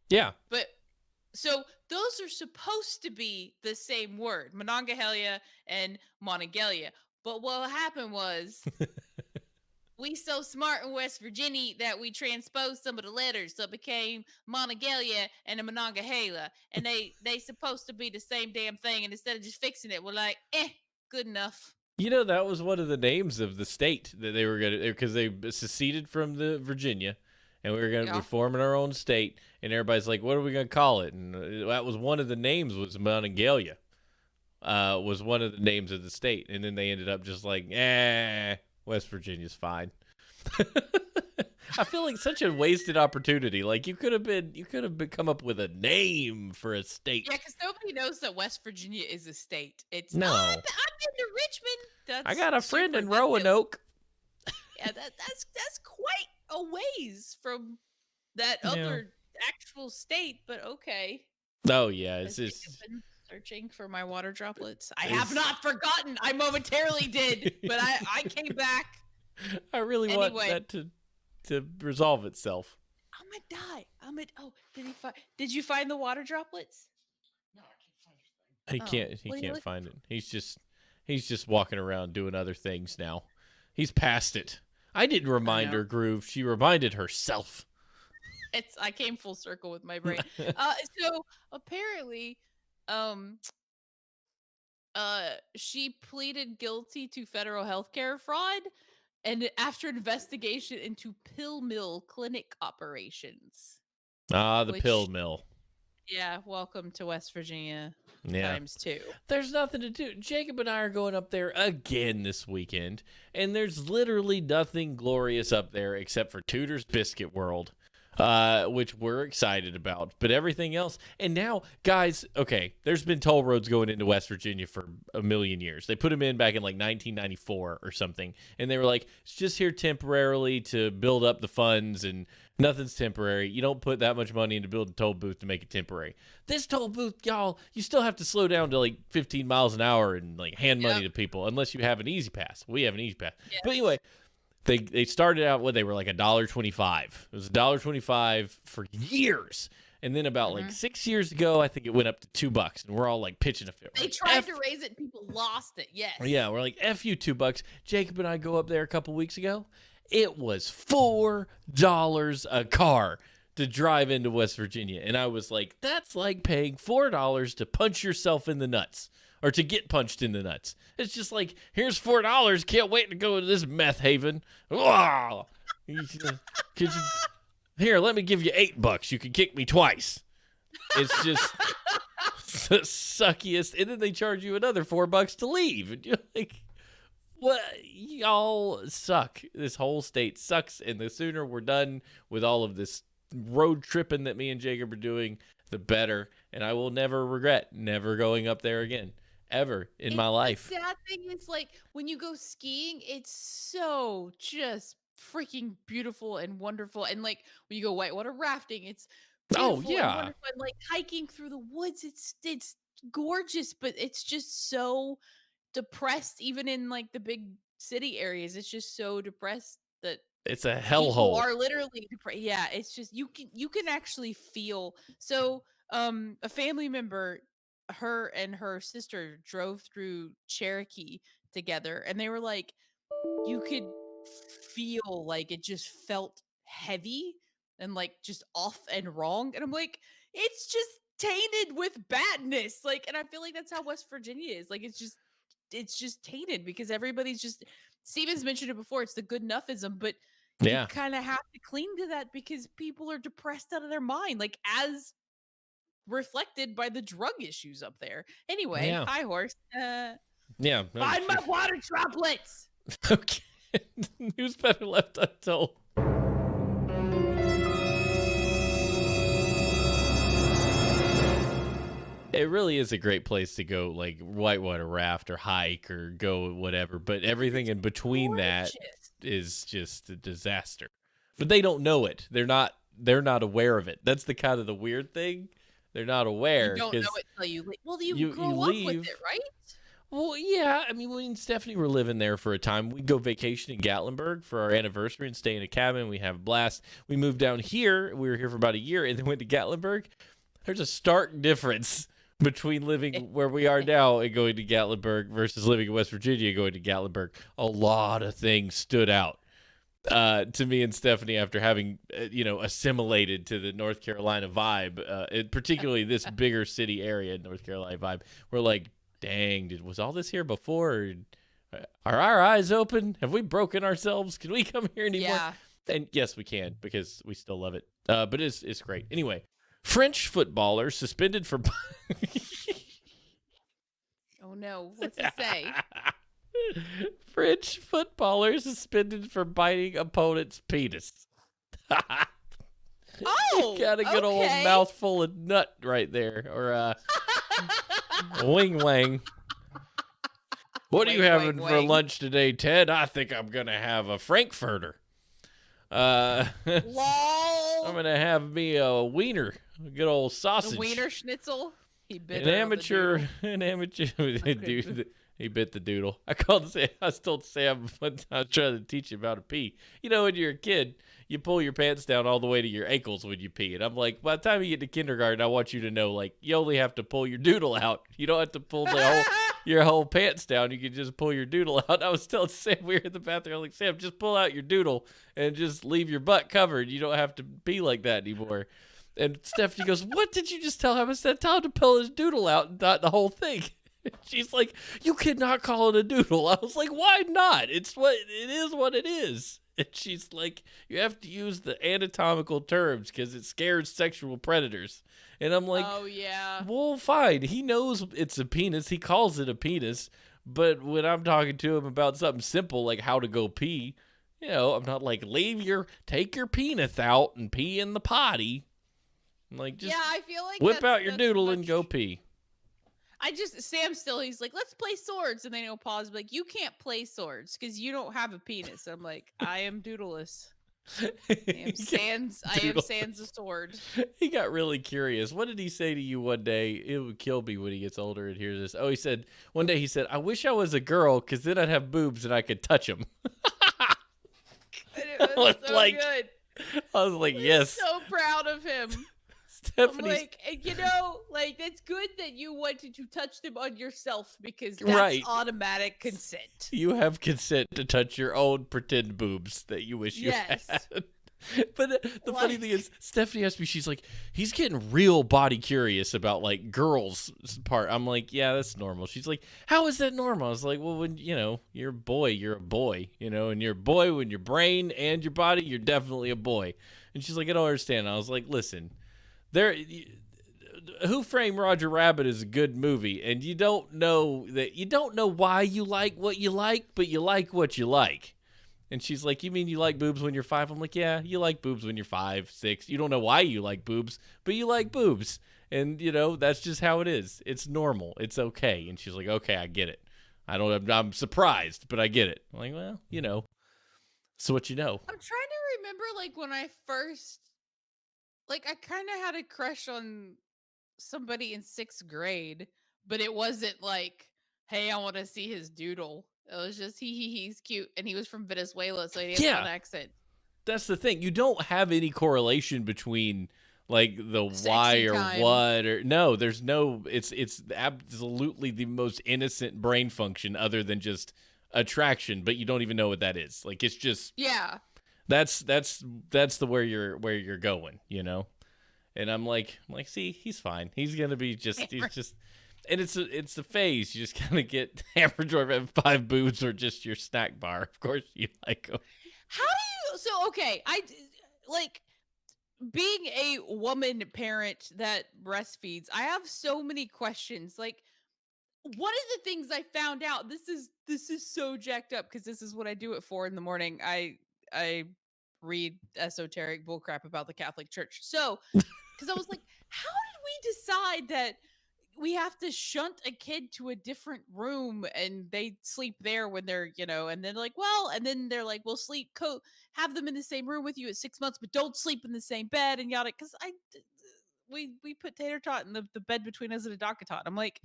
[SPEAKER 1] Yeah.
[SPEAKER 3] But so those are supposed to be the same word, Monongahela and Monongalia. But what happened was we so smart in West Virginia that we transposed some of the letters, so it became Monongalia and a Monongahela, and they supposed to be the same damn thing. And instead of just fixing it, we're like, good enough.
[SPEAKER 1] That was one of the names of the state that they were going to, because they seceded from the Virginia, and we were going to be forming our own state, and everybody's like, what are we going to call it? And that was one of the names, was Monongalia, was one of the names of the state. And then they ended up just like, West Virginia's fine. I feel like such a wasted opportunity. Like you could have come up with a name for a state.
[SPEAKER 3] Yeah, because nobody knows that West Virginia is a state. It's
[SPEAKER 1] no.
[SPEAKER 3] I've been to Richmond.
[SPEAKER 1] I got a friend in Roanoke.
[SPEAKER 3] Yeah, that's quite a ways from that other actual state, but okay.
[SPEAKER 1] Oh yeah, it's just
[SPEAKER 3] searching for my water droplets. I have not forgotten. I momentarily did, but I came back.
[SPEAKER 1] I really want that to resolve itself.
[SPEAKER 3] I'm gonna die. Did you find the water droplets?
[SPEAKER 1] No, I can't find it. He can't find it. He's just walking around doing other things now. He's past it. I didn't remind her, Groove. She reminded herself.
[SPEAKER 3] I came full circle with my brain. So apparently, she pleaded guilty to federal healthcare fraud, and after investigation into pill mill clinic operations.
[SPEAKER 1] The pill mill.
[SPEAKER 3] Yeah, welcome to West Virginia times 2.
[SPEAKER 1] There's nothing to do. Jacob and I are going up there again this weekend, and there's literally nothing glorious up there except for Tudor's Biscuit World, which we're excited about. But everything else, and now, guys, okay, there's been toll roads going into West Virginia for a million years. They put them in back in like 1994 or something, and they were like, it's just here temporarily to build up the funds, and nothing's temporary. You don't put that much money into building a toll booth to make it temporary. This toll booth, y'all, you still have to slow down to like 15 miles an hour and like hand money to people unless you have an easy pass. We have an easy pass. Yes. But anyway, they started out they were like $1.25. It was $1.25 for years. And then about like 6 years ago, I think it went up to $2, and we're all like pitching a fit.
[SPEAKER 3] They tried to raise it, people lost it. Yes.
[SPEAKER 1] Yeah, we're like, F you, $2. Jacob and I go up there a couple weeks ago. It was $4 a car to drive into West Virginia. And I was like, that's like paying $4 to punch yourself in the nuts, or to get punched in the nuts. It's just like, here's $4. Can't wait to go to this meth haven. Oh, here, let me give you $8. You can kick me twice. It's just the suckiest. And then they charge you another $4 to leave. And you're like, what? Y'all suck. This whole state sucks. And the sooner we're done with all of this road tripping that me and Jacob are doing, the better. And I will never regret never going up there again, ever in my life.
[SPEAKER 3] The sad thing is, like, when you go skiing, it's so just freaking beautiful and wonderful. And like when you go whitewater rafting, it's beautiful and wonderful. And like hiking through the woods, it's gorgeous, but it's just so depressed. Even in like the big city areas, it's just so depressed that
[SPEAKER 1] it's a hellhole.
[SPEAKER 3] People are literally depressed. Yeah, it's just you can actually feel. So a family member, her and her sister drove through Cherokee together, and they were like, you could feel like it just felt heavy and like just off and wrong. And I'm like, it's just tainted with badness. Like, and I feel like that's how West Virginia is. Like, it's just tainted because everybody's just, Steven's mentioned it before, it's the good enoughism, but you kind of have to cling to that because people are depressed out of their mind, like as reflected by the drug issues up there. Anyway, hi Horse.
[SPEAKER 1] Yeah.
[SPEAKER 3] Find my water droplets.
[SPEAKER 1] Okay. News better left untold. It really is a great place to go, like whitewater raft or hike or go whatever. But everything in between that is just a disaster. But they don't know it. They're not aware of it. That's the kind of the weird thing. They're not aware.
[SPEAKER 3] You don't know it till you leave. Well, you
[SPEAKER 1] you
[SPEAKER 3] grow up
[SPEAKER 1] leave.
[SPEAKER 3] with it, right?
[SPEAKER 1] Well, yeah. I mean, me and Stephanie were living there for a time. We'd go vacation in Gatlinburg for our anniversary and stay in a cabin. We have a blast. We moved down here. We were here for about a year and then went to Gatlinburg. There's a stark difference between living where we are now and going to Gatlinburg versus living in West Virginia and going to Gatlinburg. A lot of things stood out to me and Stephanie after having, assimilated to the North Carolina vibe, particularly this bigger city area, North Carolina vibe. We're like, dang, was all this here before? Are our eyes open? Have we broken ourselves? Can we come here anymore?
[SPEAKER 3] Yeah.
[SPEAKER 1] And yes, we can because we still love it. But it's great. Anyway, French footballer suspended for...
[SPEAKER 3] Oh, no. What's it say?
[SPEAKER 1] French footballer suspended for biting opponent's penis.
[SPEAKER 3] Oh,
[SPEAKER 1] got a good old mouthful of nut right there, or wing wang. What are you having for lunch today, Ted? I think I'm gonna have a frankfurter.
[SPEAKER 3] Lol.
[SPEAKER 1] I'm gonna have me a wiener, a good old sausage.
[SPEAKER 3] A wiener schnitzel. He bit
[SPEAKER 1] an amateur dude. He bit the doodle. I told Sam one time I was trying to teach him how to pee. You know, when you're a kid, you pull your pants down all the way to your ankles when you pee. And I'm like, by the time you get to kindergarten, I want you to know, like, you only have to pull your doodle out. You don't have to pull your whole pants down. You can just pull your doodle out. I was telling Sam, we were in the bathroom. I was like, Sam, just pull out your doodle and just leave your butt covered. You don't have to pee like that anymore. And Stephanie goes, what did you just tell him? I said, tell him to pull his doodle out and not the whole thing. She's like, you cannot call it a doodle. I was like, why not? It is what it is. And she's like, you have to use the anatomical terms because it scares sexual predators. And I'm like,
[SPEAKER 3] oh, yeah.
[SPEAKER 1] Well, fine. He knows it's a penis. He calls it a penis. But when I'm talking to him about something simple like how to go pee, I'm not like, take your penis out and pee in the potty. I'm like, just
[SPEAKER 3] I feel like
[SPEAKER 1] whip out your doodle and go pee.
[SPEAKER 3] He's like, let's play swords. And then he'll pause, like, you can't play swords because you don't have a penis. I'm like, I am doodleless. I am Sans the sword.
[SPEAKER 1] He got really curious. What did he say to you one day? It would kill me when he gets older and hears this. Oh, one day he said, I wish I was a girl because then I'd have boobs and I could touch them.
[SPEAKER 3] It was so good.
[SPEAKER 1] I was like, yes.
[SPEAKER 3] So proud of him.
[SPEAKER 1] Stephanie's...
[SPEAKER 3] I'm like, it's good that you wanted to touch them on yourself because that's automatic consent.
[SPEAKER 1] You have consent to touch your own pretend boobs that you wish you had. But the funny thing is, Stephanie asked me, she's like, he's getting real body curious about like girls' part. I'm like, yeah, that's normal. She's like, how is that normal? I was like, well, when you're a boy, you're a boy, and you're a boy when your brain and your body, you're definitely a boy. And she's like, I don't understand. I was like, listen. Who Framed Roger Rabbit is a good movie, and you don't know why you like what you like, but you like what you like. And she's like, you mean you like boobs when you're 5? I'm like, yeah, you like boobs when you're 5, 6. You don't know why you like boobs, but you like boobs. And, that's just how it is. It's normal. It's okay. And she's like, okay, I get it. I'm surprised, but I get it. I'm like, well, so what you know.
[SPEAKER 3] I'm trying to remember, like, when I first... Like, I kind of had a crush on somebody in 6th grade, but it wasn't like, hey, I want to see his doodle. It was just, he's cute. And he was from Venezuela, so he had an accent.
[SPEAKER 1] That's the thing. You don't have any correlation between, like, the
[SPEAKER 3] Sexy
[SPEAKER 1] why or
[SPEAKER 3] time.
[SPEAKER 1] what. Or no, there's no, it's absolutely the most innocent brain function other than just attraction, but you don't even know what that is. Like, it's just... Yeah. That's the where you're going, and I'm like, see, he's fine. He's gonna be he's just, and it's a phase. You just kind of get hammered or have 5 boobs or just your snack bar. Of course, you like them.
[SPEAKER 3] How do you? So okay, I like being a woman parent that breastfeeds. I have so many questions. Like, one of the things I found out, this is so jacked up because this is what I do at 4 a.m. I read esoteric bullcrap about the Catholic Church. So, because I was like, how did we decide that we have to shunt a kid to a different room and they sleep there when they're, and then like, well, and then they're like, we'll have them in the same room with you at 6 months, but don't sleep in the same bed and yada. Because we put tater tot in the bed between us and a docket tot. I'm like,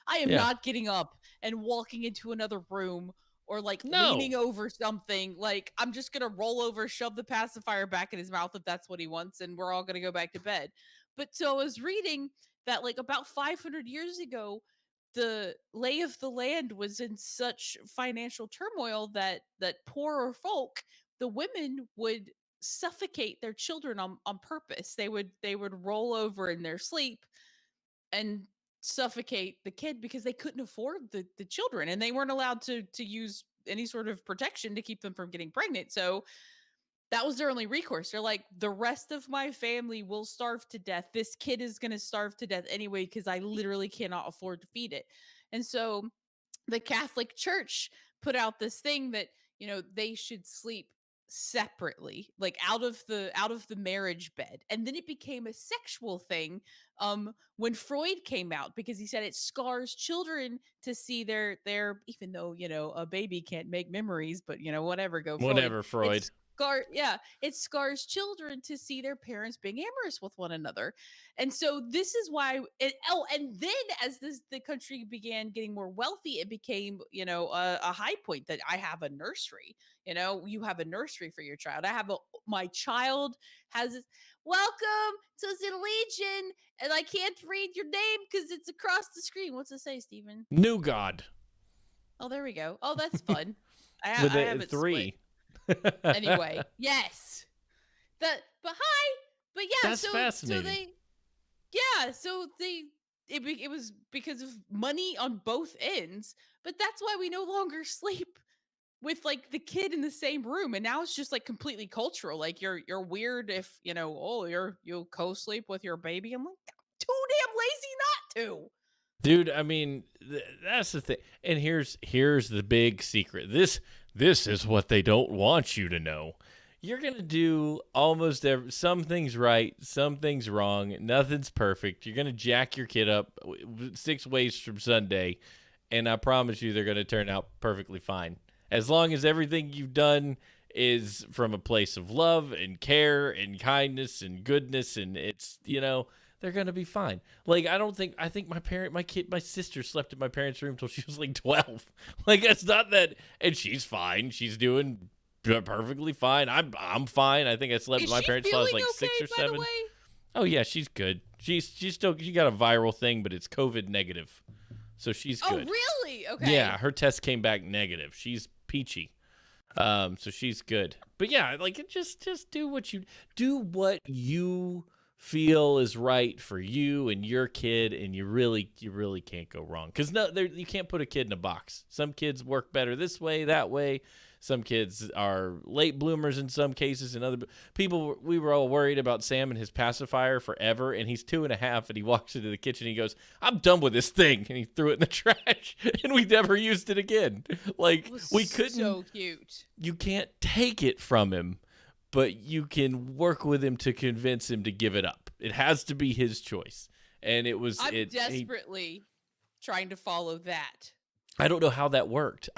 [SPEAKER 3] I am
[SPEAKER 1] Yeah.
[SPEAKER 3] not getting up and walking into another room or like
[SPEAKER 1] No.
[SPEAKER 3] leaning over something. Like, I'm just gonna roll over, shove the pacifier back in his mouth if that's what he wants, and we're all gonna go back to bed. But so I was reading that like about 500 years ago, the lay of the land was in such financial turmoil that poorer folk, the women would suffocate their children on purpose. They would roll over in their sleep and suffocate the kid because they couldn't afford the children, and they weren't allowed to use any sort of protection to keep them from getting pregnant. So that was their only recourse. They're like, the rest of my family will starve to death. This kid is going to starve to death anyway because I literally cannot afford to feed it. And so the Catholic Church put out this thing that, they should sleep separately, like out of the marriage bed. And then it became a sexual thing when Freud came out, because he said it scars children to see their even though, a baby can't make memories, but whatever, go Freud.
[SPEAKER 1] Whatever, Freud.
[SPEAKER 3] It scars children to see their parents being amorous with one another. And so this is why and then as the country began getting more wealthy, it became, a high point that I have a nursery. You have a nursery for your child. My child has this, welcome to the Legion, and I can't read your name because it's across the screen. What's it say, Stephen?
[SPEAKER 1] New God.
[SPEAKER 3] Oh, there we go. Oh, that's fun. I
[SPEAKER 1] With
[SPEAKER 3] have it
[SPEAKER 1] 3.
[SPEAKER 3] split. Anyway, yes. But hi. But yeah,
[SPEAKER 1] That's fascinating.
[SPEAKER 3] It was because of money on both ends, but that's why we no longer sleep with like the kid in the same room, and now it's just like completely cultural. Like you're weird if you'll co-sleep with your baby. I'm like, too damn lazy not to.
[SPEAKER 1] Dude, I mean, that's the thing. And here's the big secret. This is what they don't want you to know. You're going to do almost some things right, some things wrong. Nothing's perfect. You're going to jack your kid up 6 ways from Sunday, and I promise you they're going to turn out perfectly fine. As long as everything you've done is from a place of love and care and kindness and goodness, and it's, they're going to be fine. Like, I think my sister slept in my parents' room till she was like 12. Like, it's not that, and she's fine. She's doing perfectly fine. I'm fine. I think I slept with my parents till I was like 6 or 7. Oh yeah, she's good. She got a viral thing, but it's COVID negative. So she's good.
[SPEAKER 3] Oh, really? Okay.
[SPEAKER 1] Yeah, her test came back negative. She's peachy. So she's good. But yeah, like just do what you feel is right for you and your kid, and you really can't go wrong. Because you can't put a kid in a box. Some kids work better this way, that way. Some kids are late bloomers in some cases, and other people. We were all worried about Sam and his pacifier forever, and he's 2.5, and he walks into the kitchen. And he goes, "I'm done with this thing," and he threw it in the trash, and we never used it again. Like, we couldn't.
[SPEAKER 3] So cute.
[SPEAKER 1] You can't take it from him, but you can work with him to convince him to give it up. It has to be his choice, and it was.
[SPEAKER 3] I'm desperately trying to follow that.
[SPEAKER 1] I don't know how that worked.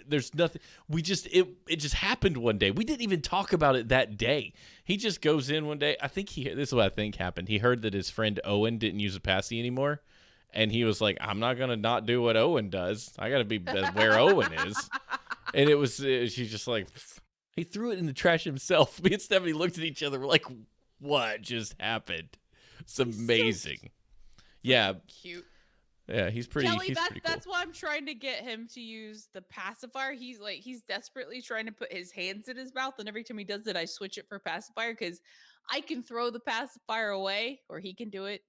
[SPEAKER 1] There's nothing. It just happened one day. We didn't even talk about it that day. He just goes in one day. This is what I think happened. He heard that his friend Owen didn't use a passy anymore, and he was like, "I'm not gonna not do what Owen does. I gotta be where Owen is." And she's just like, he threw it in the trash himself. Me and Stephanie looked at each other. We're like, "What just happened?" It's amazing. So yeah,
[SPEAKER 3] cute.
[SPEAKER 1] Yeah, he's pretty.
[SPEAKER 3] Kelly,
[SPEAKER 1] he's pretty cool.
[SPEAKER 3] That's why I'm trying to get him to use the pacifier. He's desperately trying to put his hands in his mouth, and every time he does it, I switch it for pacifier because I can throw the pacifier away, or he can do it,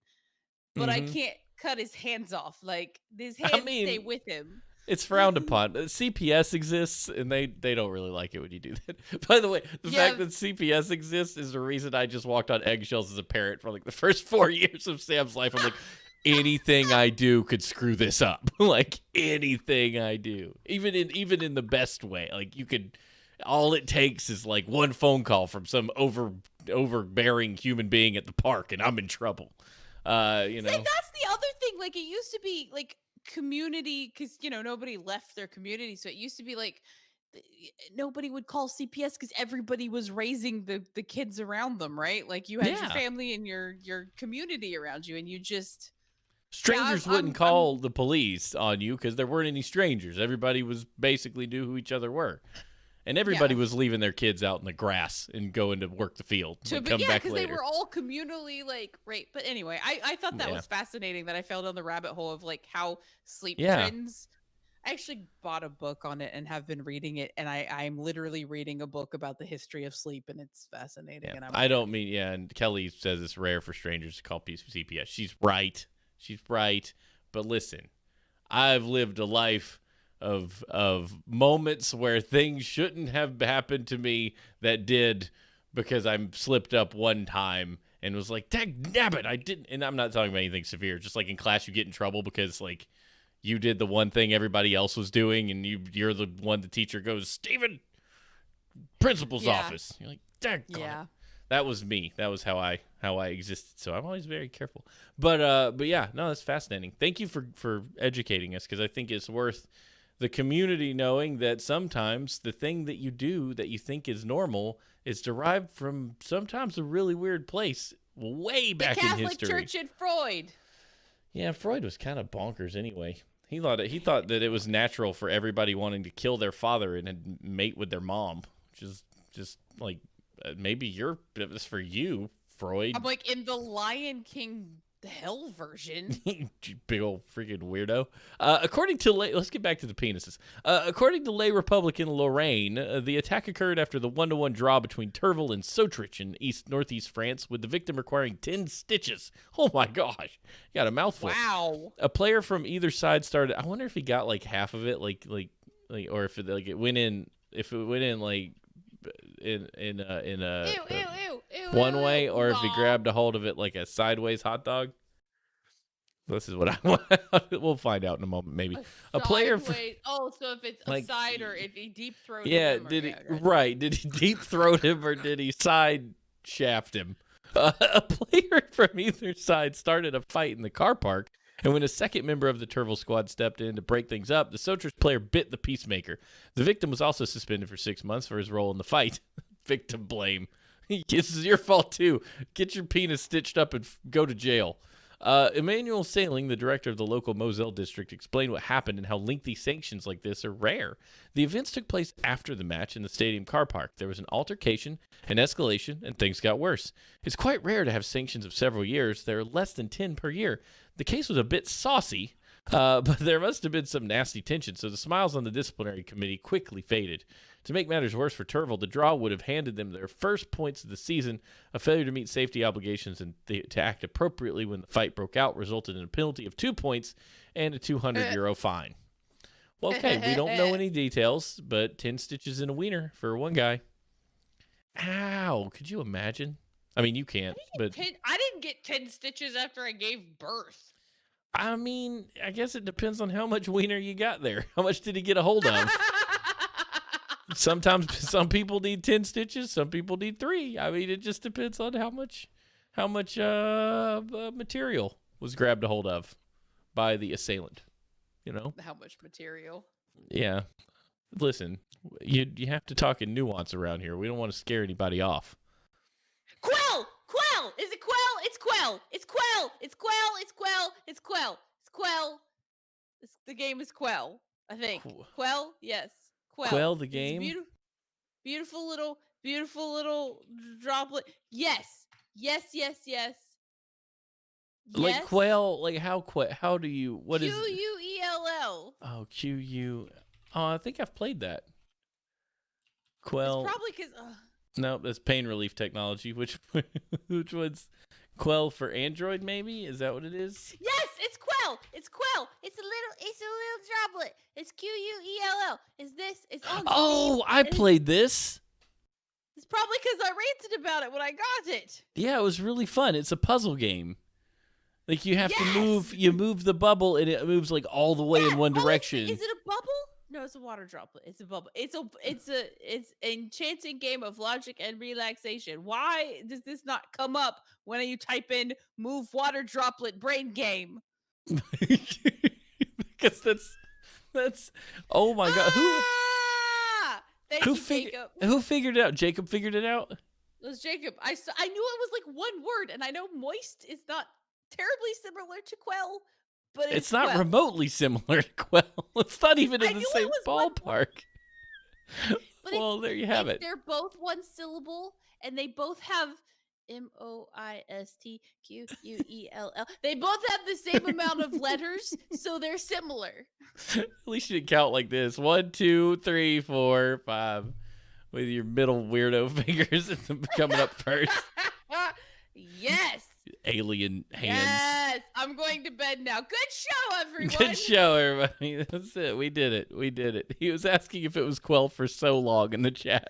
[SPEAKER 3] but I can't cut his hands off. Like, his hands stay with him.
[SPEAKER 1] It's frowned upon. CPS exists, and they don't really like it when you do that. By the way, the fact that CPS exists is the reason I just walked on eggshells as a parent for like the first 4 years of Sam's life. I'm like, anything I do could screw this up. Like anything I do, even in the best way. Like you could, all it takes is like one phone call from some overbearing human being at the park, and I'm in trouble. You know,
[SPEAKER 3] See, that's the other thing. Like it used to be like community, because nobody left their community, so it used to be like nobody would call CPS because everybody was raising the kids around them, right? Like you had your family and your community around you, and you just
[SPEAKER 1] strangers wouldn't call the police on you because there weren't any strangers. Everybody was basically knew who each other were. And everybody was leaving their kids out in the grass and going to work the field. And come back later.
[SPEAKER 3] Because they were all communally like raped. But anyway, I thought that was fascinating that I fell down the rabbit hole of like how sleep trends. I actually bought a book on it and have been reading it. And I'm literally reading a book about the history of sleep, and it's fascinating.
[SPEAKER 1] Yeah.
[SPEAKER 3] And
[SPEAKER 1] I don't mean, and Kelly says it's rare for strangers to call CPS. She's right. She's right. But listen, I've lived a life of moments where things shouldn't have happened to me that did, because I slipped up one time and was like, dagnabbit, I didn't. And I'm not talking about anything severe. Just like in class, you get in trouble because like you did the one thing everybody else was doing, and you're the one the teacher goes, Steven, principal's office. You're like, daggone it. That was me. That was how I existed. So I'm always very careful. But yeah, no, that's fascinating. Thank you for educating us, because I think it's worth the community knowing that sometimes the thing that you do that you think is normal is derived from sometimes a really weird place way back in history. The
[SPEAKER 3] Catholic Church and Freud.
[SPEAKER 1] Yeah, Freud was kind of bonkers anyway. He thought that it was natural for everybody wanting to kill their father and mate with their mom, which is just like maybe it was for you, Freud.
[SPEAKER 3] I'm like, in the Lion King the hell version.
[SPEAKER 1] Big old freaking weirdo. According to let's get back to the penises. According to lay Republican Lorraine, the attack occurred after the 1-1 draw between Turville and Sautrich in northeast France, with the victim requiring 10 stitches. Oh my gosh, you got a mouthful.
[SPEAKER 3] Wow.
[SPEAKER 1] A player from either side started. I wonder if he got like half of it, like, or if it went in. If it went in like in one way, or if he grabbed a hold of it like a sideways hot dog. This is what I want. We'll find out in a moment, maybe. A player.
[SPEAKER 3] So if it's a side, or if he deep throated him.
[SPEAKER 1] Yeah, did he deep throat him, or did he side shaft him? A player from either side started a fight in the car park, and when a second member of the Turville squad stepped in to break things up, the Sautrich player bit the peacemaker. The victim was also suspended for 6 months for his role in the fight. Victim blame. This is your fault too. Get your penis stitched up and go to jail. Emmanuel Sailing, the director of the local Moselle district, explained what happened and how lengthy sanctions like this are rare. The events took place after the match in the stadium car park. There was an altercation, an escalation, and things got worse. It's quite rare to have sanctions of several years. There are less than 10 per year. The case was a bit saucy, but there must have been some nasty tension, so the smiles on the disciplinary committee quickly faded. To make matters worse for Turville, the draw would have handed them their first points of the season. A failure to meet safety obligations and to act appropriately when the fight broke out resulted in a penalty of 2 points and a €200 fine. Well, okay, we don't know any details, but 10 stitches in a wiener for one guy. Ow, could you imagine? I mean, you can't, but...
[SPEAKER 3] I didn't get 10 stitches after I gave birth.
[SPEAKER 1] I mean, I guess it depends on how much wiener you got there. How much did he get a hold of? Sometimes some people need 10 stitches, some people need 3. I mean, it just depends on how much material was grabbed a hold of by the assailant. You know?
[SPEAKER 3] How much material?
[SPEAKER 1] Yeah. Listen, you have to talk in nuance around here. We don't want to scare anybody off.
[SPEAKER 3] Quell! Quell! Is it Quell? It's Quell! It's Quell! It's Quell! It's Quell! It's Quell! It's Quell! The game is Quell, I think. Quell? Yes.
[SPEAKER 1] Quell the game?
[SPEAKER 3] Beautiful little droplet. Yes.
[SPEAKER 1] Like quail, like how do you, what is
[SPEAKER 3] Quell.
[SPEAKER 1] Oh, Q-U. Oh, I think I've played that. Quell.
[SPEAKER 3] It's probably because...
[SPEAKER 1] No, that's pain relief technology. Which one's Quell for Android, maybe? Is that what it is?
[SPEAKER 3] Yes, it's Quell. It's Quell. It's a little droplet. It's Quell. It's on Steam.
[SPEAKER 1] Oh, I played this.
[SPEAKER 3] It's probably because I ranted about it when I got it.
[SPEAKER 1] Yeah, it was really fun. It's a puzzle game. Like you have to
[SPEAKER 3] Yes!
[SPEAKER 1] move the bubble and it moves like all the way in one direction.
[SPEAKER 3] Is it a bubble? No, it's a water droplet. It's a bubble. It's an enchanting game of logic and relaxation. Why does this not come up when you type in "move water droplet brain game"?
[SPEAKER 1] Because that's oh my god,
[SPEAKER 3] Thank you, Jacob.
[SPEAKER 1] who figured it out? Jacob figured it out?
[SPEAKER 3] It was Jacob. I knew it was like one word, and I know moist is not terribly similar to quell, but
[SPEAKER 1] It's not
[SPEAKER 3] quell.
[SPEAKER 1] remotely similar to quell. It's not even
[SPEAKER 3] I
[SPEAKER 1] in the
[SPEAKER 3] knew
[SPEAKER 1] same
[SPEAKER 3] it was one word.
[SPEAKER 1] ballpark.
[SPEAKER 3] But
[SPEAKER 1] Well, there you have it.
[SPEAKER 3] they're both one syllable, and they both have MOISTQUELL. They both have the same amount of letters, so they're similar.
[SPEAKER 1] At least you didn't count like this. 1, 2, 3, 4, 5. With your middle weirdo fingers coming up first.
[SPEAKER 3] Yes.
[SPEAKER 1] Alien hands.
[SPEAKER 3] Yes. I'm going to bed now. Good show, everyone.
[SPEAKER 1] Good show, everybody. That's it. We did it. We did it. He was asking if it was quell for so long in the chat.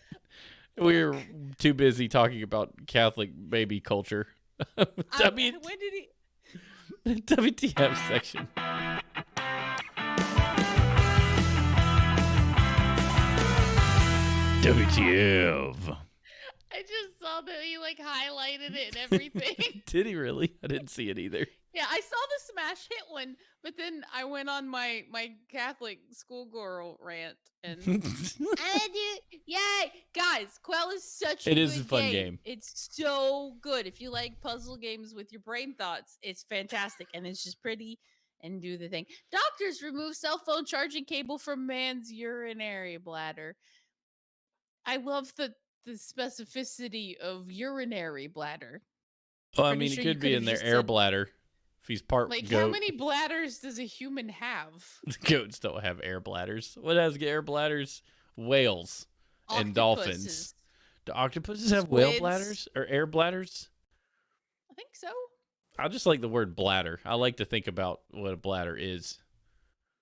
[SPEAKER 1] We were too busy talking about Catholic baby culture.
[SPEAKER 3] When did he?
[SPEAKER 1] WTF section. WTF.
[SPEAKER 3] I just saw that he like highlighted it and everything.
[SPEAKER 1] Did he really? I didn't see it either.
[SPEAKER 3] Yeah, I saw the smash hit one, but then I went on my Catholic schoolgirl rant and yay, guys! Quell is such.
[SPEAKER 1] It
[SPEAKER 3] a
[SPEAKER 1] is
[SPEAKER 3] good
[SPEAKER 1] a fun game.
[SPEAKER 3] It's so good. If you like puzzle games with your brain thoughts, it's fantastic, and it's just pretty and do the thing. Doctors remove cell phone charging cable from man's urinary bladder. I love the specificity of urinary bladder.
[SPEAKER 1] Well, I mean, it could be in their air bladder. If he's part
[SPEAKER 3] like
[SPEAKER 1] goat.
[SPEAKER 3] how many bladders does a human have?
[SPEAKER 1] Goats don't have air bladders. What has air bladders? Whales and dolphins. Do octopuses have whale bladders or air bladders?
[SPEAKER 3] I think so.
[SPEAKER 1] I just like the word bladder. I like to think about what a bladder is.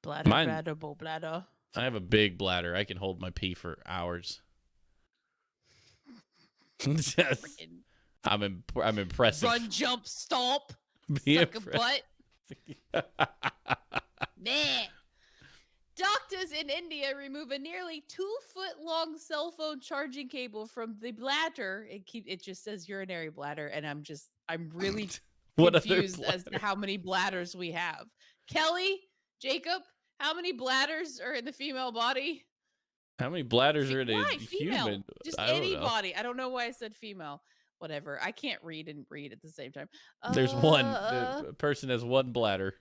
[SPEAKER 3] Bladder, bladder.
[SPEAKER 1] I have a big bladder. I can hold my pee for hours. I'm impressive.
[SPEAKER 3] Run, jump, stomp.
[SPEAKER 1] Be
[SPEAKER 3] suck a butt. Nah. Doctors in India remove a nearly 2-foot-long cell phone charging cable from the bladder. It just says urinary bladder, and I'm really confused as to how many bladders we have. Kelly, Jacob, how many bladders are in the female body?
[SPEAKER 1] How many bladders are in a human?
[SPEAKER 3] Just anybody. I don't know why I said female. Whatever. I can't read and read at the same time.
[SPEAKER 1] There's one. The person has one bladder.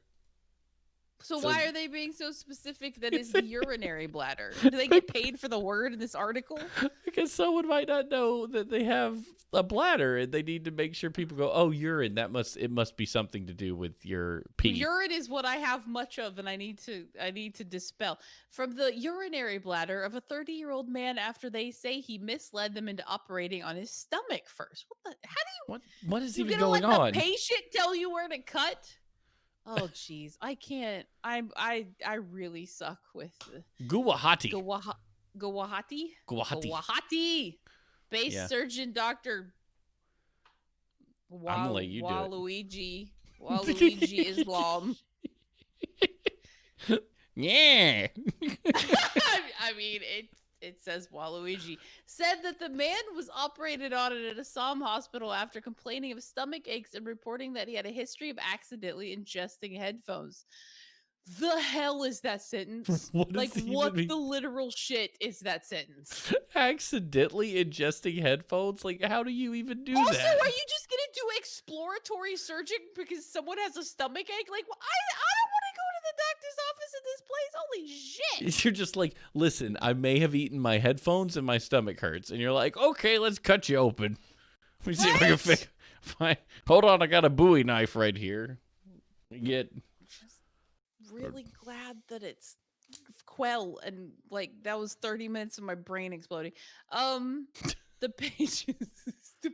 [SPEAKER 3] So why are they being so specific that it's the urinary bladder? Do they get paid for the word in this article?
[SPEAKER 1] Because someone might not know that they have a bladder and they need to make sure people go, oh, urine. It must be something to do with your pee.
[SPEAKER 3] Urine is what I have much of, and I need to dispel. From the urinary bladder of a 30-year-old man after they say he misled them into operating on his stomach first.
[SPEAKER 1] What is even going on?
[SPEAKER 3] Let the patient tell you where to cut? Oh jeez, I can't. I really suck with
[SPEAKER 1] Guwahati.
[SPEAKER 3] Guwahati. Base surgeon Dr.
[SPEAKER 1] I'm gonna let you
[SPEAKER 3] Waluigi. Waluigi Islam.
[SPEAKER 1] Yeah.
[SPEAKER 3] I mean, it says Waluigi. Said that the man was operated on at a Assam hospital after complaining of stomach aches and reporting that he had a history of accidentally ingesting headphones. The hell is that sentence? What the literal shit is that sentence?
[SPEAKER 1] Accidentally ingesting headphones? Like, how do you even do that?
[SPEAKER 3] Also, are you just gonna do exploratory surgery because someone has a stomach ache? Like, I don't want to go to the doctor's office in this place. Holy shit!
[SPEAKER 1] You're just like, listen, I may have eaten my headphones and my stomach hurts, and you're like, okay, let's cut you open. Let me see if I can fix. Fine. Hold on, I got a Bowie knife right here.
[SPEAKER 3] Really glad that it's quell and like that was 30 minutes of my brain exploding. The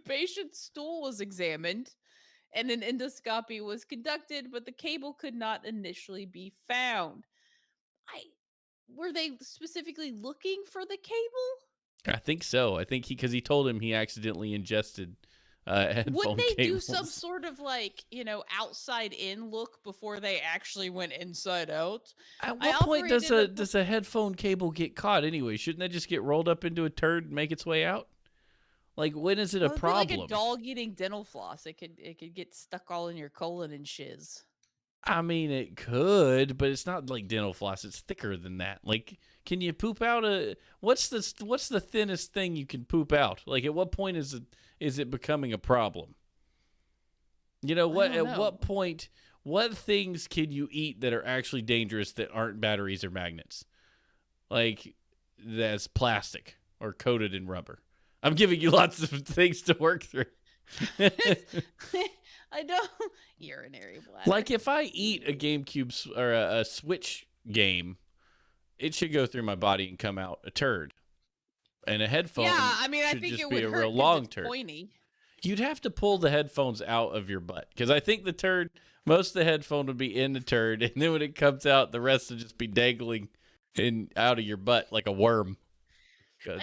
[SPEAKER 3] patient's stool was examined and an endoscopy was conducted, but the cable could not initially be found. Were they specifically looking for the cable?
[SPEAKER 1] I think so. I think because he told him he accidentally ingested headphone
[SPEAKER 3] Wouldn't they do
[SPEAKER 1] cables.
[SPEAKER 3] some sort of like, outside in look before they actually went inside out?
[SPEAKER 1] At
[SPEAKER 3] I
[SPEAKER 1] what point does
[SPEAKER 3] operated
[SPEAKER 1] does a headphone cable get caught anyway? Shouldn't that just get rolled up into a turd and make its way out? Like, when is it a
[SPEAKER 3] Well, it'd be like a
[SPEAKER 1] problem?
[SPEAKER 3] dog eating dental floss. It could get stuck all in your colon and shiz.
[SPEAKER 1] I mean, it could, but it's not like dental floss. It's thicker than that. Like, can you poop out what's the thinnest thing you can poop out? Like, at what point is it becoming a problem? You know what?
[SPEAKER 3] I don't
[SPEAKER 1] At
[SPEAKER 3] know.
[SPEAKER 1] what point? What things can you eat that are actually dangerous that aren't batteries or magnets? Like, that's plastic or coated in rubber. I'm giving you lots of things to work through.
[SPEAKER 3] I don't urinary bladder.
[SPEAKER 1] Like, if I eat a GameCube or a Switch game, it should go through my body and come out a turd. And a headphone
[SPEAKER 3] yeah, I mean, I
[SPEAKER 1] should
[SPEAKER 3] think
[SPEAKER 1] just
[SPEAKER 3] it
[SPEAKER 1] be
[SPEAKER 3] would
[SPEAKER 1] a
[SPEAKER 3] hurt
[SPEAKER 1] real
[SPEAKER 3] 'cause
[SPEAKER 1] long
[SPEAKER 3] it's
[SPEAKER 1] turd.
[SPEAKER 3] pointy.
[SPEAKER 1] You'd have to pull the headphones out of your butt, because I think most of the headphone would be in the turd, and then when it comes out, the rest would just be dangling out of your butt like a worm.
[SPEAKER 3] We're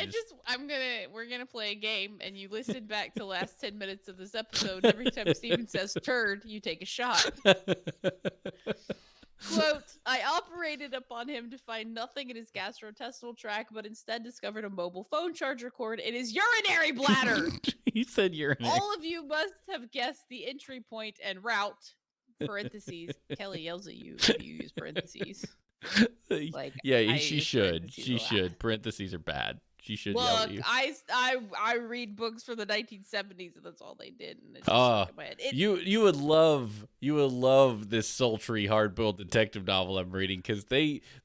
[SPEAKER 3] gonna play a game, and you listen back to the last 10 minutes of this episode. Every time Steven says turd, you take a shot. Quote, I operated upon him to find nothing in his gastrointestinal tract, but instead discovered a mobile phone charger cord in his urinary bladder.
[SPEAKER 1] He said urinary.
[SPEAKER 3] All of you must have guessed the entry point and route. Parentheses. Kelly yells at you if you use parentheses. Like,
[SPEAKER 1] yeah,
[SPEAKER 3] I
[SPEAKER 1] she
[SPEAKER 3] use
[SPEAKER 1] should.
[SPEAKER 3] parentheses
[SPEAKER 1] She
[SPEAKER 3] a lot.
[SPEAKER 1] should. Parentheses are bad. She should yell at
[SPEAKER 3] Look,
[SPEAKER 1] you.
[SPEAKER 3] I read books from the 1970s, and that's all they did. And it's just stuck in my head.
[SPEAKER 1] You would love this sultry hard-boiled detective novel I'm reading, because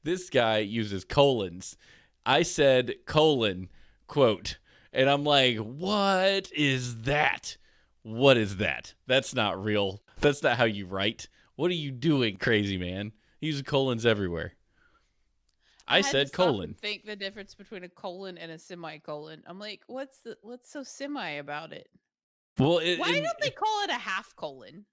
[SPEAKER 1] this guy uses colons. I said colon quote, and I'm like, what is that? What is that? That's not real. That's not how you write. What are you doing, crazy man? He uses colons everywhere. I
[SPEAKER 3] had to
[SPEAKER 1] said
[SPEAKER 3] stop and
[SPEAKER 1] colon.
[SPEAKER 3] think the difference between a colon and a semicolon. I'm like, what's so semi about it?
[SPEAKER 1] Well,
[SPEAKER 3] Why don't they call it a half colon?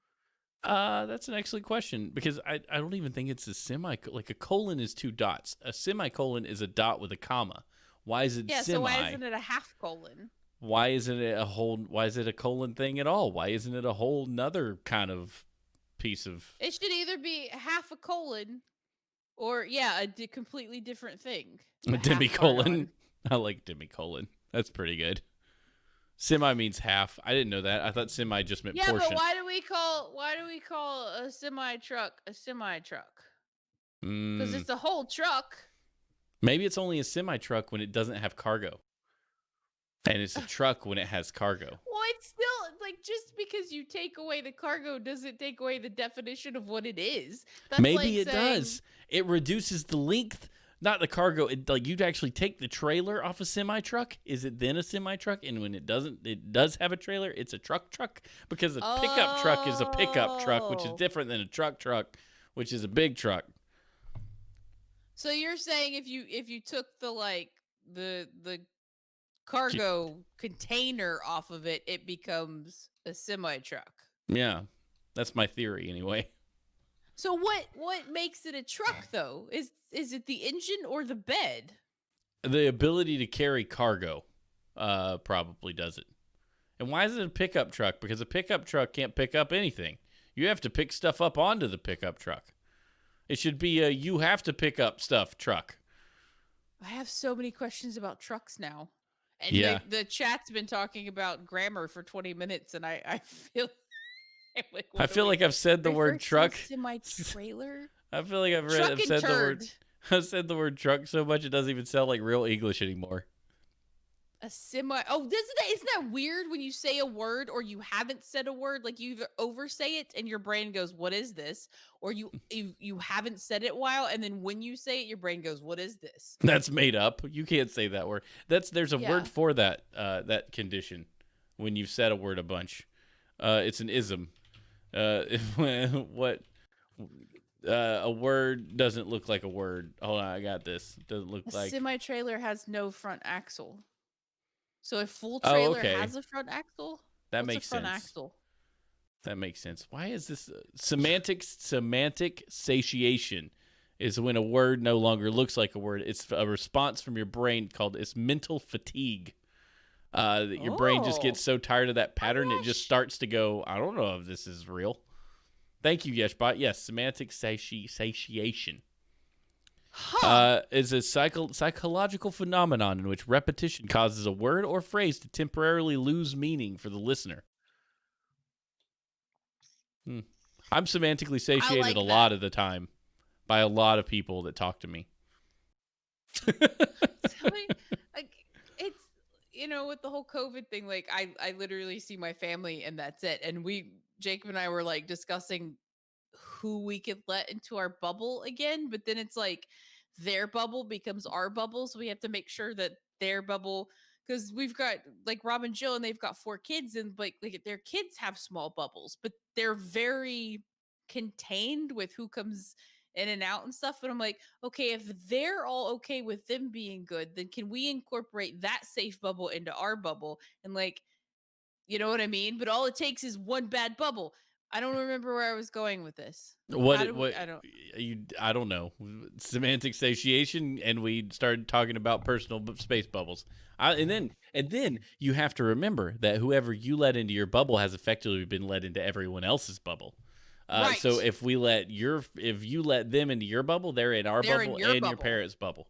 [SPEAKER 1] That's an excellent question, because I don't even think it's a like a colon is 2 dots. A semicolon is a dot with a comma. Why is it
[SPEAKER 3] Yeah,
[SPEAKER 1] semi?
[SPEAKER 3] so why isn't it a half colon?
[SPEAKER 1] Why isn't it why is it a colon thing at all? Why isn't it a whole nother kind of piece of...
[SPEAKER 3] It should either be half a colon or, yeah, a completely different thing.
[SPEAKER 1] A
[SPEAKER 3] half
[SPEAKER 1] demicolon.
[SPEAKER 3] hard-on.
[SPEAKER 1] I like demicolon. That's pretty good. Semi means half. I didn't know that. I thought semi just meant
[SPEAKER 3] Yeah,
[SPEAKER 1] portion.
[SPEAKER 3] but why do we call a semi truck a semi truck? Because it's a whole truck.
[SPEAKER 1] Maybe it's only a semi truck when it doesn't have cargo, and it's a truck when it has cargo.
[SPEAKER 3] Well, it's still like, just because you take away the cargo doesn't take away the definition of what it is. That's
[SPEAKER 1] Maybe
[SPEAKER 3] like
[SPEAKER 1] it
[SPEAKER 3] saying,
[SPEAKER 1] does. It reduces the length, not the cargo. Like, you'd actually take the trailer off a semi truck. Is it then a semi truck? And when it does have a trailer, it's a truck, because a pickup truck is a pickup truck, which is
[SPEAKER 3] Oh.
[SPEAKER 1] different than a truck, which is a big truck.
[SPEAKER 3] So you're saying if you took the cargo container off of it, it becomes a semi truck.
[SPEAKER 1] Yeah, that's my theory anyway.
[SPEAKER 3] So what makes it a truck though? Is it the engine or the bed?
[SPEAKER 1] The ability to carry cargo probably does it. And why is it a pickup truck? Because a pickup truck can't pick up anything. You have to pick stuff up onto the pickup truck. It should be a you have to pick up stuff truck.
[SPEAKER 3] I have so many questions about trucks now. And
[SPEAKER 1] Yeah.
[SPEAKER 3] the chat's been talking about grammar for 20 minutes, and I feel like,
[SPEAKER 1] I feel like I've said the word truck.
[SPEAKER 3] Semi trailer.
[SPEAKER 1] I feel like I've
[SPEAKER 3] Truck and
[SPEAKER 1] said the word.
[SPEAKER 3] turd.
[SPEAKER 1] I've said the word truck so much it doesn't even sound like real English anymore.
[SPEAKER 3] A semi. Oh, isn't that weird when you say a word or you haven't said a word? Like, you either oversay it and your brain goes, "What is this?" Or you haven't said it a while, and then when you say it, your brain goes, "What is this?"
[SPEAKER 1] That's made up. You can't say that word. There's a
[SPEAKER 3] Yeah.
[SPEAKER 1] word for that that condition when you've said a word a bunch. It's an ism. What a word doesn't look like a word. Hold on, I got this. Doesn't look
[SPEAKER 3] A
[SPEAKER 1] like...
[SPEAKER 3] semi trailer has no front axle. So a full
[SPEAKER 1] Oh,
[SPEAKER 3] trailer
[SPEAKER 1] okay.
[SPEAKER 3] has a front axle.
[SPEAKER 1] That
[SPEAKER 3] What's
[SPEAKER 1] makes
[SPEAKER 3] a front
[SPEAKER 1] sense.
[SPEAKER 3] axle?
[SPEAKER 1] That makes sense. Why is this semantic satiation is when a word no longer looks like a word. It's a response from your brain called mental fatigue. That your brain just gets so tired of that pattern, it just
[SPEAKER 2] gosh.
[SPEAKER 1] starts to go, I don't know if this is real. Thank you, Yeshbot. Yes, semantic satiation is a psychological phenomenon in which repetition causes a word or phrase to temporarily lose meaning for the listener. I'm semantically satiated
[SPEAKER 2] like
[SPEAKER 1] a lot of the time by a lot of people that talk to me.
[SPEAKER 3] It's, with the whole COVID thing, like I literally see my family and that's it. And Jacob and I were like discussing who we could let into our bubble again, but then it's like their bubble becomes our bubble, so we have to make sure that their bubble, because we've got like Rob and Jill and they've got 4 kids, and like their kids have small bubbles, but they're very contained with who comes in and out and stuff. But I'm like, okay, if they're all okay with them being good, then can we incorporate that safe bubble into our bubble? And like, you know what I mean? But all it takes is one bad bubble. I don't remember where I was going with this.
[SPEAKER 1] I don't know. Semantic satiation, and we started talking about personal space bubbles. And then you have to remember that whoever you let into your bubble has effectively been let into everyone else's bubble.
[SPEAKER 2] Right.
[SPEAKER 1] So if you let them into your bubble, they're in our bubble and your parents' bubble.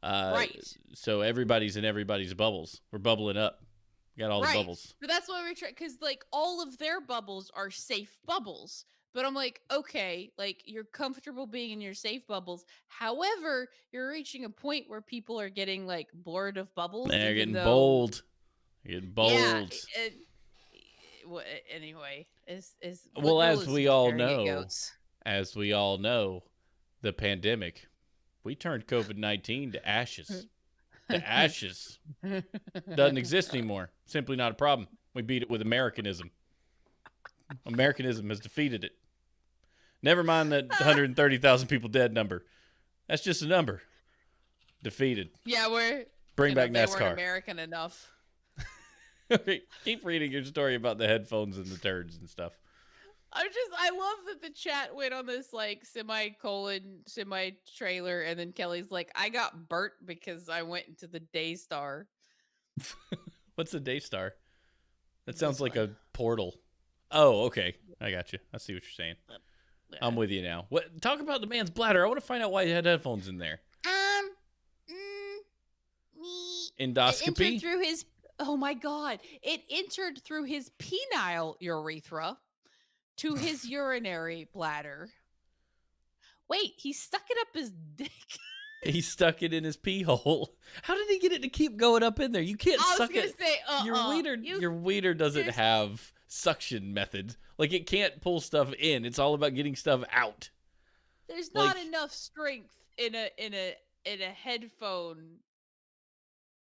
[SPEAKER 2] Right.
[SPEAKER 1] So everybody's in everybody's bubbles. We're bubbling up. Got all the bubbles.
[SPEAKER 3] But that's why we try, because like all of their bubbles are safe bubbles. But I'm like, okay, like you're comfortable being in your safe bubbles. However, you're reaching a point where people are getting like bored of bubbles.
[SPEAKER 1] They're getting bold. They're getting bold.
[SPEAKER 3] Yeah. Anyway, as
[SPEAKER 1] we all know, the pandemic, we turned COVID-19 to ashes. The ashes doesn't exist anymore. Simply not a problem. We beat it with Americanism. Americanism has defeated it. Never mind that 130,000 people dead number. That's just a number. Defeated.
[SPEAKER 3] Yeah,
[SPEAKER 1] bring back NASCAR.
[SPEAKER 3] They weren't American enough.
[SPEAKER 1] Okay, keep reading your story about the headphones and the turds and stuff.
[SPEAKER 3] I love that the chat went on this like semi-trailer, and then Kelly's like, I got burnt because I went into the Daystar.
[SPEAKER 1] What's the Daystar? That sounds like a portal. Oh, okay. I got you. I see what you're saying.
[SPEAKER 3] Yeah.
[SPEAKER 1] I'm with you now. Talk about the man's bladder. I want to find out why he had headphones in there. Endoscopy?
[SPEAKER 3] Oh my God. It entered through his penile urethra to his urinary bladder. Wait, he stuck it up his dick.
[SPEAKER 1] He stuck it in his pee hole. How did he get it to keep going up in there? You can't suck it. Your wiener doesn't have suction methods. Like, it can't pull stuff in. It's all about getting stuff out.
[SPEAKER 3] There's not enough strength in a headphone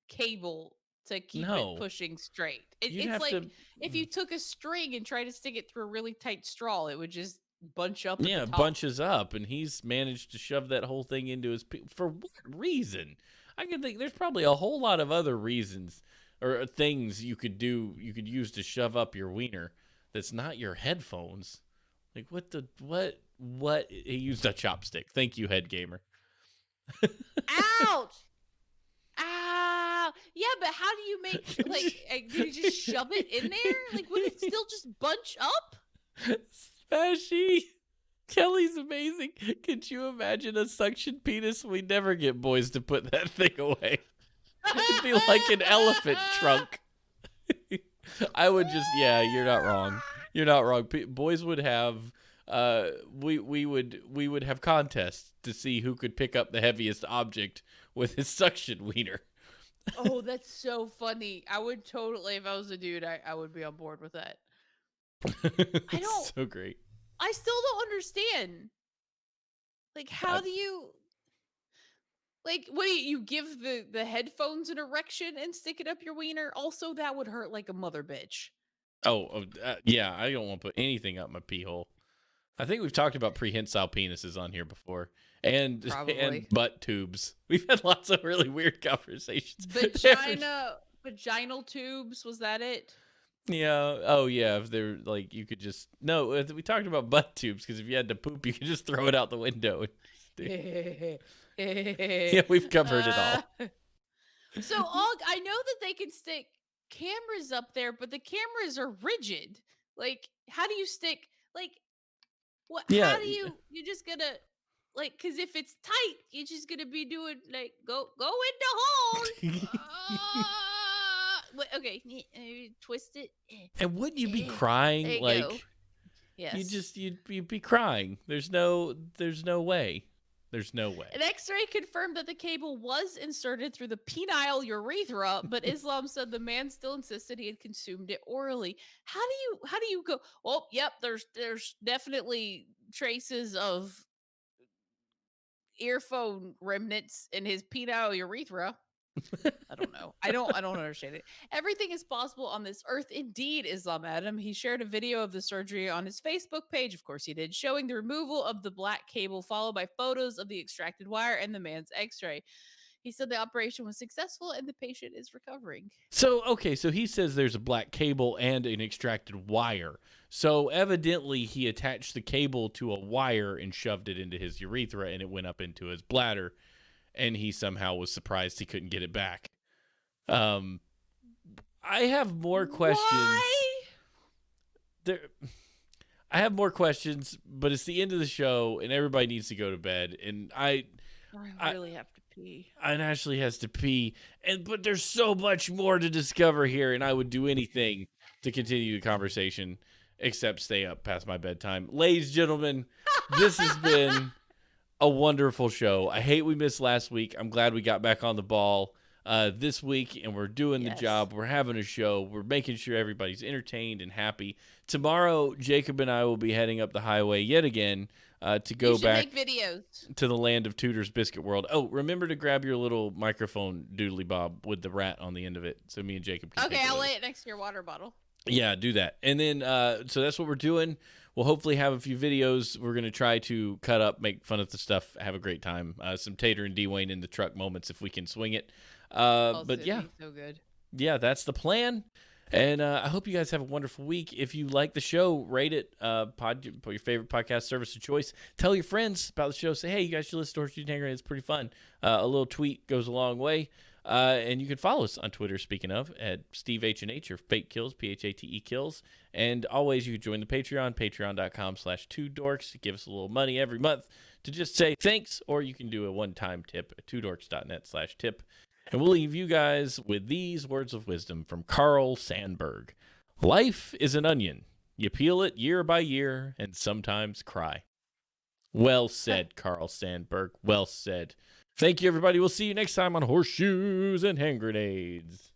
[SPEAKER 3] cable to keep it pushing straight. It's like if you took a string and tried to stick it through a really tight straw, it would just bunch up.
[SPEAKER 1] Yeah, it bunches up, and he's managed to shove that whole thing into his for what reason? I can think there's probably a whole lot of other reasons or things you could do. You could use to shove up your wiener. That's not your headphones. Like what? He used a chopstick. Thank you, head gamer.
[SPEAKER 3] Ouch! Ow! Yeah, but how do you make did you just shove it in there? Like, would it still just bunch up?
[SPEAKER 1] Smashy. Kelly's amazing. Could you imagine a suction penis? We never get boys to put that thing away. It'd be like an elephant trunk. I would just, you're not wrong. You're not wrong. Boys would have, we would have contests to see who could pick up the heaviest object with his suction wiener.
[SPEAKER 3] Oh, that's so funny. I would totally, if I was a dude, I would be on board with that.
[SPEAKER 1] So great.
[SPEAKER 3] I still don't understand. Like, how do you, like, what do you give the headphones an erection and stick it up your wiener? Also, that would hurt like a mother bitch.
[SPEAKER 1] Yeah, I don't want to put anything up my pee hole. I think we've talked about prehensile penises on here before. And butt tubes. We've had lots of really weird conversations.
[SPEAKER 3] Vaginal tubes, was that it?
[SPEAKER 1] Yeah. Oh, yeah. If they're like, you could just we talked about butt tubes because if you had to poop, you could just throw it out the window. Yeah, we've covered it all.
[SPEAKER 3] So I know that they can stick cameras up there, but the cameras are rigid. Like, how do you stick? Like, what?
[SPEAKER 1] Yeah.
[SPEAKER 3] How do you just gonna like? Because if it's tight, you're just gonna be doing like go in the hole. Okay, twist it.
[SPEAKER 1] And wouldn't you be
[SPEAKER 3] There
[SPEAKER 1] crying?
[SPEAKER 3] you
[SPEAKER 1] Like,
[SPEAKER 3] go. Yes.
[SPEAKER 1] you'd be crying. There's no way. There's no way.
[SPEAKER 3] An X-ray confirmed that the cable was inserted through the penile urethra, but Islam said the man still insisted he had consumed it orally. How do you go? Oh, yep. There's definitely traces of earphone remnants in his penile urethra. I don't know. I don't understand it. Everything is possible on this earth. Indeed, Islam Adam. He shared a video of the surgery on his Facebook page. Of course he did, showing the removal of the black cable, followed by photos of the extracted wire and the man's x-ray. He said the operation was successful and the patient is recovering.
[SPEAKER 1] So, okay, so he says there's a black cable and an extracted wire. So evidently he attached the cable to a wire and shoved it into his urethra, and it went up into his bladder, and he somehow was surprised he couldn't get it back. I have more questions.
[SPEAKER 3] Why?
[SPEAKER 1] I have more questions, but it's the end of the show, and everybody needs to go to bed. And I
[SPEAKER 3] really have to pee.
[SPEAKER 1] And Ashley has to pee, but there's so much more to discover here, and I would do anything to continue the conversation except stay up past my bedtime. Ladies and gentlemen, this has been a wonderful show. I hate we missed last week. I'm glad we got back on the ball this week, and we're doing the job. We're having a show. We're making sure everybody's entertained and happy. Tomorrow, Jacob and I will be heading up the highway yet again to go back
[SPEAKER 3] make videos
[SPEAKER 1] to the land of Tudor's Biscuit World. Oh, remember to grab your little microphone doodly bob with the rat on the end of it, so me and Jacob can
[SPEAKER 3] Okay, I'll lay it next to your water bottle.
[SPEAKER 1] Yeah, do that. And then, so that's what we're doing. We'll hopefully have a few videos. We're going to try to cut up, make fun of the stuff, have a great time. Some Tater and Dwayne in the truck moments if we can swing it. But yeah,
[SPEAKER 3] so good.
[SPEAKER 1] Yeah, that's the plan. And I hope you guys have a wonderful week. If you like the show, rate it. Your favorite podcast service of choice. Tell your friends about the show. Say, hey, you guys should listen to Horseshoes and It's pretty fun. A little tweet goes a long way. And you can follow us on Twitter, speaking of, at Steve H&H or Fake Kills, Phate Kills. And always, you can join the Patreon, patreon.com/2dorks. Give us a little money every month to just say thanks, or you can do a one-time tip at 2dorks.net/tip. And we'll leave you guys with these words of wisdom from Carl Sandburg. Life is an onion. You peel it year by year and sometimes cry. Well said, Carl Sandburg. Well said. Thank you, everybody. We'll see you next time on Horseshoes and Hand Grenades.